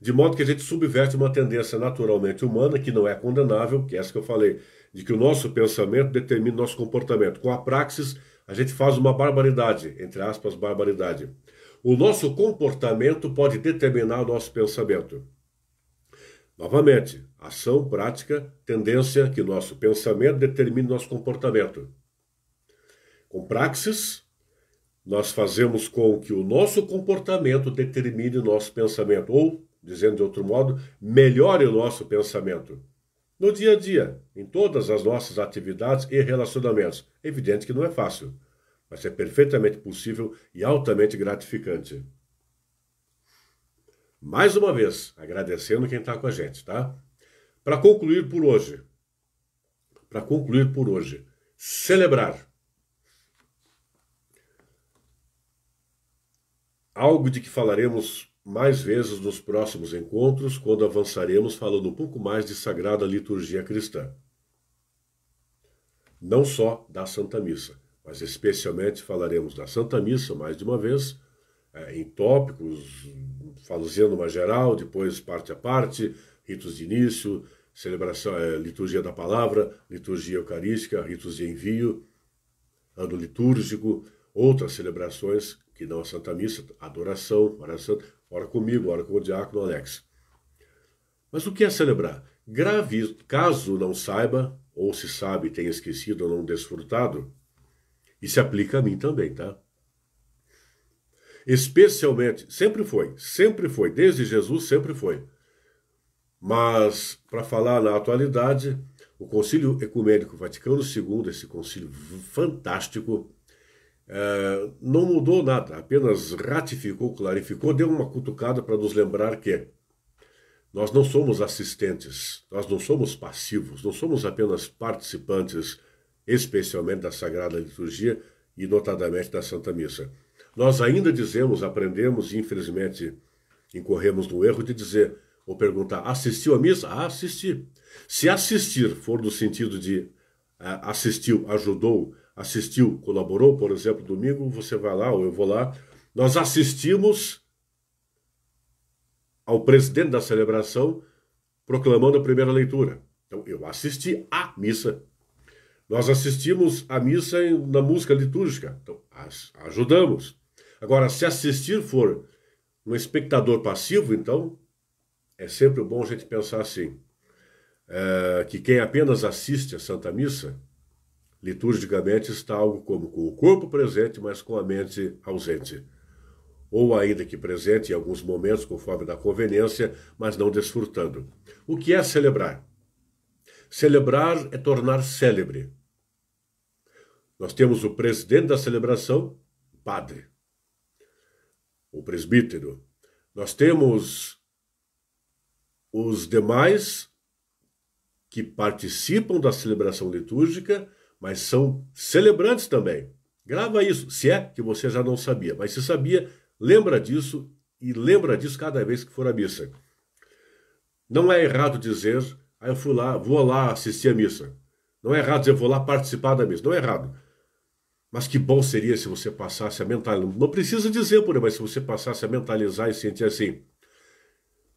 de modo que a gente subverte uma tendência naturalmente humana, que não é condenável, que é essa que eu falei, de que o nosso pensamento determina o nosso comportamento. Com a praxis, a gente faz uma barbaridade, entre aspas, barbaridade. O nosso comportamento pode determinar o nosso pensamento. Novamente, ação, prática, tendência que nosso pensamento determine nosso comportamento. Com praxis, nós fazemos com que o nosso comportamento determine o nosso pensamento, ou, dizendo de outro modo, melhore o nosso pensamento. No dia a dia, em todas as nossas atividades e relacionamentos. É evidente que não é fácil, mas é perfeitamente possível e altamente gratificante. Mais uma vez, agradecendo quem está com a gente, tá? Para concluir por hoje, celebrar. Algo de que falaremos mais vezes nos próximos encontros, quando avançaremos falando um pouco mais de Sagrada Liturgia Cristã. Não só da Santa Missa, mas especialmente falaremos da Santa Missa mais de uma vez, em tópicos, fazendo uma geral, depois parte a parte, ritos de início, celebração, liturgia da palavra, liturgia eucarística, ritos de envio, ano litúrgico, outras celebrações que não a Santa Missa, adoração, oração, ora comigo, ora com o diácono Alex. Mas o que é celebrar? Grave, caso não saiba, ou se sabe, tenha esquecido ou não desfrutado, e se aplica a mim também, tá? Especialmente, sempre foi, desde Jesus sempre foi. Mas, para falar na atualidade, o Concílio Ecumênico Vaticano II, esse concílio fantástico, Não mudou nada, apenas ratificou, clarificou, deu uma cutucada para nos lembrar que nós não somos assistentes, nós não somos passivos, não somos apenas participantes, especialmente da Sagrada Liturgia e notadamente da Santa Missa. Nós ainda dizemos, aprendemos e infelizmente incorremos no erro de dizer ou perguntar: assistiu à missa? Ah, assisti. Se assistir for no sentido de assistiu, ajudou, assistiu, colaborou, por exemplo, domingo você vai lá ou eu vou lá, nós assistimos ao presidente da celebração proclamando a primeira leitura. Então, eu assisti à missa. Nós assistimos à missa na música litúrgica. Então, ajudamos. Agora, se assistir for um espectador passivo, então, é sempre bom a gente pensar assim, que quem apenas assiste a Santa Missa, liturgicamente está algo como com o corpo presente, mas com a mente ausente. Ou ainda que presente em alguns momentos, conforme da conveniência, mas não desfrutando. O que é celebrar? Celebrar é tornar célebre. Nós temos o presidente da celebração, o padre, o presbítero. Nós temos os demais que participam da celebração litúrgica, mas são celebrantes também. Grava isso, se é que você já não sabia. Mas se sabia, lembra disso e lembra disso cada vez que for à missa. Não é errado dizer, eu fui lá, vou lá assistir a missa. Não é errado dizer, vou lá participar da missa. Não é errado. Mas que bom seria se você passasse a mentalizar. Não precisa dizer, por aí, mas se você passasse a mentalizar e sentir assim,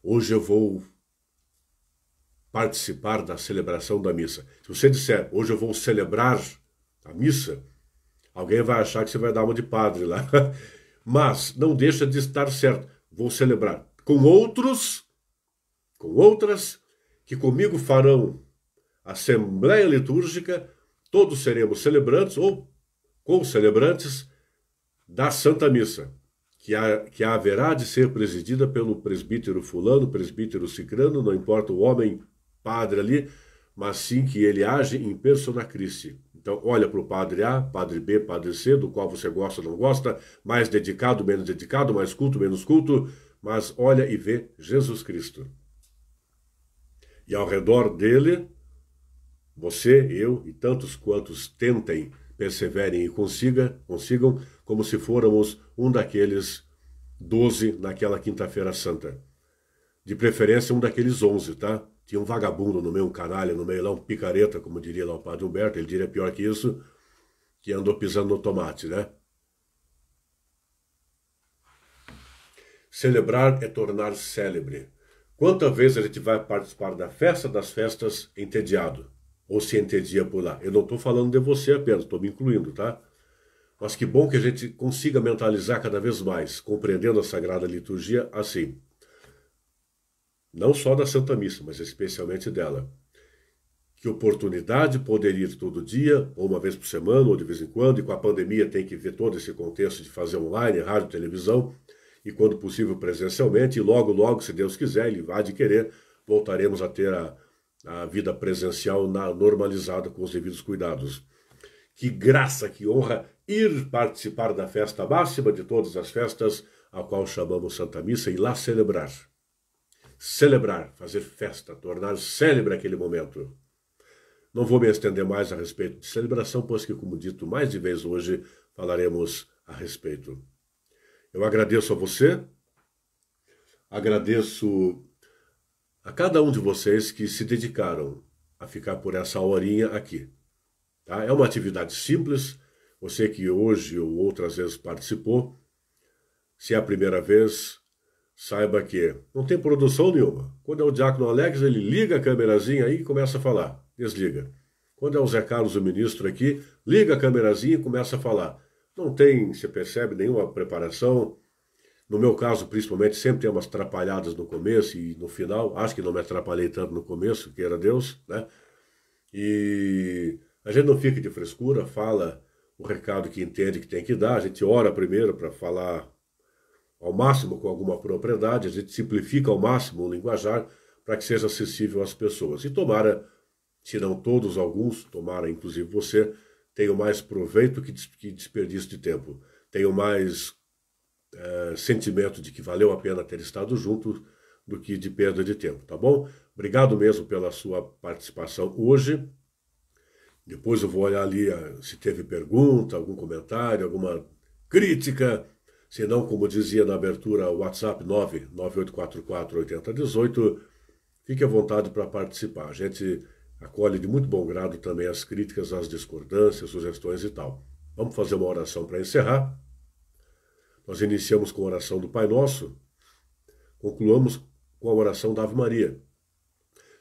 hoje eu vou participar da celebração da missa. Se você disser, hoje eu vou celebrar a missa, alguém vai achar que você vai dar uma de padre lá. Mas não deixa de estar certo. Vou celebrar com outros, com outras, que comigo farão assembleia litúrgica, todos seremos celebrantes ou co-celebrantes da Santa Missa, que haverá de ser presidida pelo presbítero fulano, presbítero cicrano, não importa o homem padre ali, mas sim que ele age em persona Christi. Então, olha para o padre A, padre B, padre C, do qual você gosta ou não gosta, mais dedicado, menos dedicado, mais culto, menos culto, mas olha e vê Jesus Cristo. E ao redor dele, você, eu e tantos quantos tentem, perseverem e consigam, como se fôramos um daqueles 12 naquela quinta-feira santa. De preferência, um daqueles 11, tá? Tinha um vagabundo no meio, um canalha no meio lá, um picareta, como diria lá o padre Humberto, ele diria pior que isso, que andou pisando no tomate, né? Celebrar é tornar célebre. Quantas vezes a gente vai participar da festa das festas entediado? Ou se entedia por lá? Eu não estou falando de você apenas, estou me incluindo, tá? Mas que bom que a gente consiga mentalizar cada vez mais, compreendendo a Sagrada Liturgia assim. Não só da Santa Missa, mas especialmente dela. Que oportunidade poder ir todo dia, ou uma vez por semana, ou de vez em quando, e com a pandemia tem que ver todo esse contexto de fazer online, rádio, televisão, e quando possível presencialmente, e logo, logo, se Deus quiser, Ele vai de querer, voltaremos a ter a vida presencial normalizada com os devidos cuidados. Que graça, que honra ir participar da festa máxima de todas as festas, a qual chamamos Santa Missa, e lá celebrar. Celebrar, fazer festa, tornar célebre aquele momento. Não vou me estender mais a respeito de celebração, pois que, como dito mais de vez hoje, falaremos a respeito. Eu agradeço a você, agradeço a cada um de vocês que se dedicaram a ficar por essa horinha aqui. Tá? É uma atividade simples, você que hoje ou outras vezes participou, se é a primeira vez, saiba que não tem produção nenhuma. Quando é o Diácono Alex, ele liga a câmerazinha aí e começa a falar, desliga. Quando é o Zé Carlos, o ministro aqui, liga a câmerazinha e começa a falar. Não tem, você percebe, nenhuma preparação. No meu caso, principalmente, sempre tem umas atrapalhadas no começo e no final. Acho que não me atrapalhei tanto no começo, queira Deus, né? E a gente não fica de frescura, fala o recado que entende que tem que dar. A gente ora primeiro para falar ao máximo com alguma propriedade. A gente simplifica ao máximo o linguajar para que seja acessível às pessoas. E tomara, se não todos, alguns, tomara inclusive você, tenho mais proveito que desperdício de tempo. Tenho mais sentimento de que valeu a pena ter estado junto do que de perda de tempo, tá bom? Obrigado mesmo pela sua participação hoje. Depois eu vou olhar ali se teve pergunta, algum comentário, alguma crítica. Se não, como dizia na abertura, o WhatsApp 998448018, fique à vontade para participar. A gente acolhe de muito bom grado também as críticas, as discordâncias, sugestões e tal. Vamos fazer uma oração para encerrar. Nós iniciamos com a oração do Pai Nosso, concluamos com a oração da Ave Maria.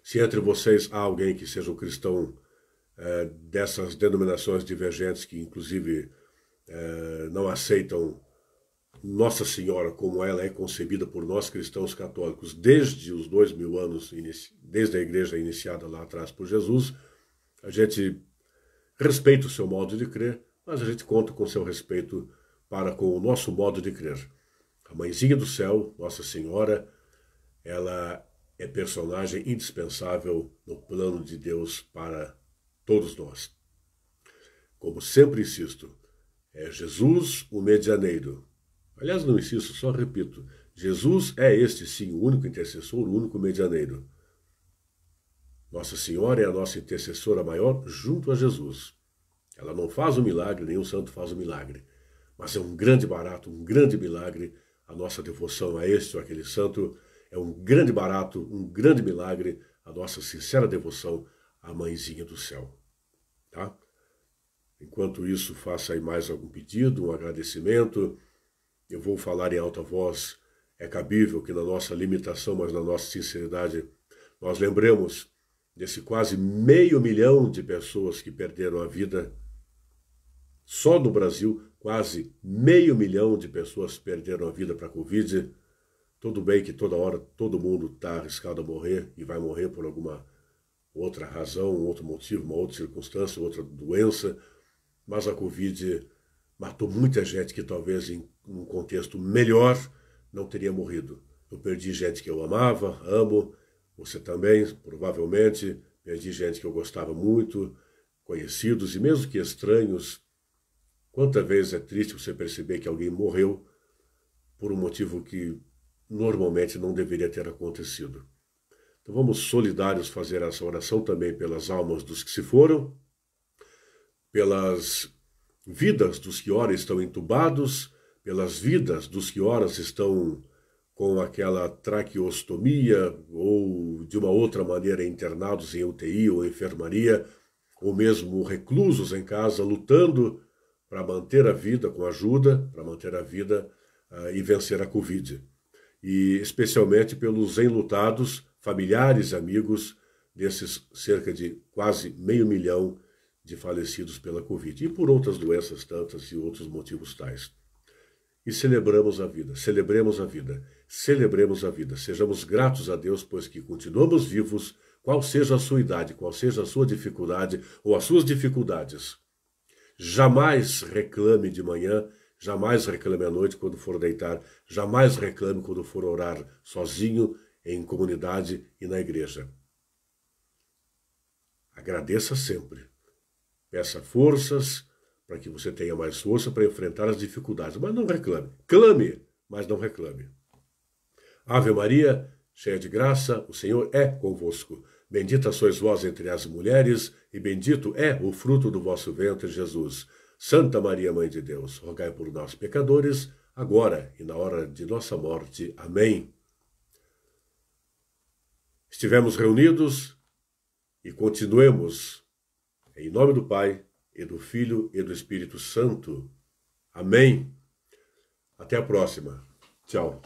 Se entre vocês há alguém que seja um cristão dessas denominações divergentes que, inclusive, não aceitam Nossa Senhora como ela é concebida por nós cristãos católicos desde os 2000 anos, desde a igreja iniciada lá atrás por Jesus, a gente respeita o seu modo de crer, mas a gente conta com o seu respeito para com o nosso modo de crer. A Mãezinha do Céu, Nossa Senhora, ela é personagem indispensável no plano de Deus para todos nós. Como sempre insisto, é Jesus o medianeiro. Aliás, não insisto, só repito. Jesus é este, sim, o único intercessor, o único medianeiro. Nossa Senhora é a nossa intercessora maior junto a Jesus. Ela não faz o milagre, nenhum santo faz o milagre. Mas é um grande barato, um grande milagre. A nossa devoção a este ou aquele santo é um grande barato, um grande milagre. A nossa sincera devoção à Mãezinha do Céu. Tá? Enquanto isso, faça aí mais algum pedido, um agradecimento. Eu vou falar em alta voz. É cabível que na nossa limitação, mas na nossa sinceridade, nós lembremos desse quase 500 mil de pessoas que perderam a vida. Só no Brasil, quase 500 mil de pessoas perderam a vida para a Covid. Tudo bem que toda hora todo mundo está arriscado a morrer e vai morrer por alguma outra razão, um outro motivo, uma outra circunstância, outra doença, mas a Covid matou muita gente que talvez em um contexto melhor não teria morrido. Eu perdi gente que eu amava, amo, você também, provavelmente, perdi gente que eu gostava muito, conhecidos e mesmo que estranhos. Quantas vezes é triste você perceber que alguém morreu por um motivo que normalmente não deveria ter acontecido. Então vamos solidários fazer essa oração também pelas almas dos que se foram, pelas vidas dos que ora estão entubados, pelas vidas dos que ora estão com aquela traqueostomia ou de uma outra maneira internados em UTI ou enfermaria, ou mesmo reclusos em casa, lutando para manter a vida com ajuda, para manter a vida e vencer a Covid. E especialmente pelos enlutados, familiares e amigos desses cerca de quase 500 mil de falecidos pela Covid. E por outras doenças tantas e outros motivos tais. E celebramos a vida, celebremos a vida, celebremos a vida. Sejamos gratos a Deus, pois que continuamos vivos, qual seja a sua idade, qual seja a sua dificuldade ou as suas dificuldades. Jamais reclame de manhã, jamais reclame à noite quando for deitar, jamais reclame quando for orar sozinho, em comunidade e na igreja. Agradeça sempre. Peça forças para que você tenha mais força para enfrentar as dificuldades, mas não reclame. Clame, mas não reclame. Ave Maria, cheia de graça, o Senhor é convosco. Bendita sois vós entre as mulheres, e bendito é o fruto do vosso ventre, Jesus. Santa Maria, Mãe de Deus, rogai por nós, pecadores, agora e na hora de nossa morte. Amém. Estivemos reunidos e continuemos em nome do Pai, e do Filho e do Espírito Santo. Amém. Até a próxima. Tchau.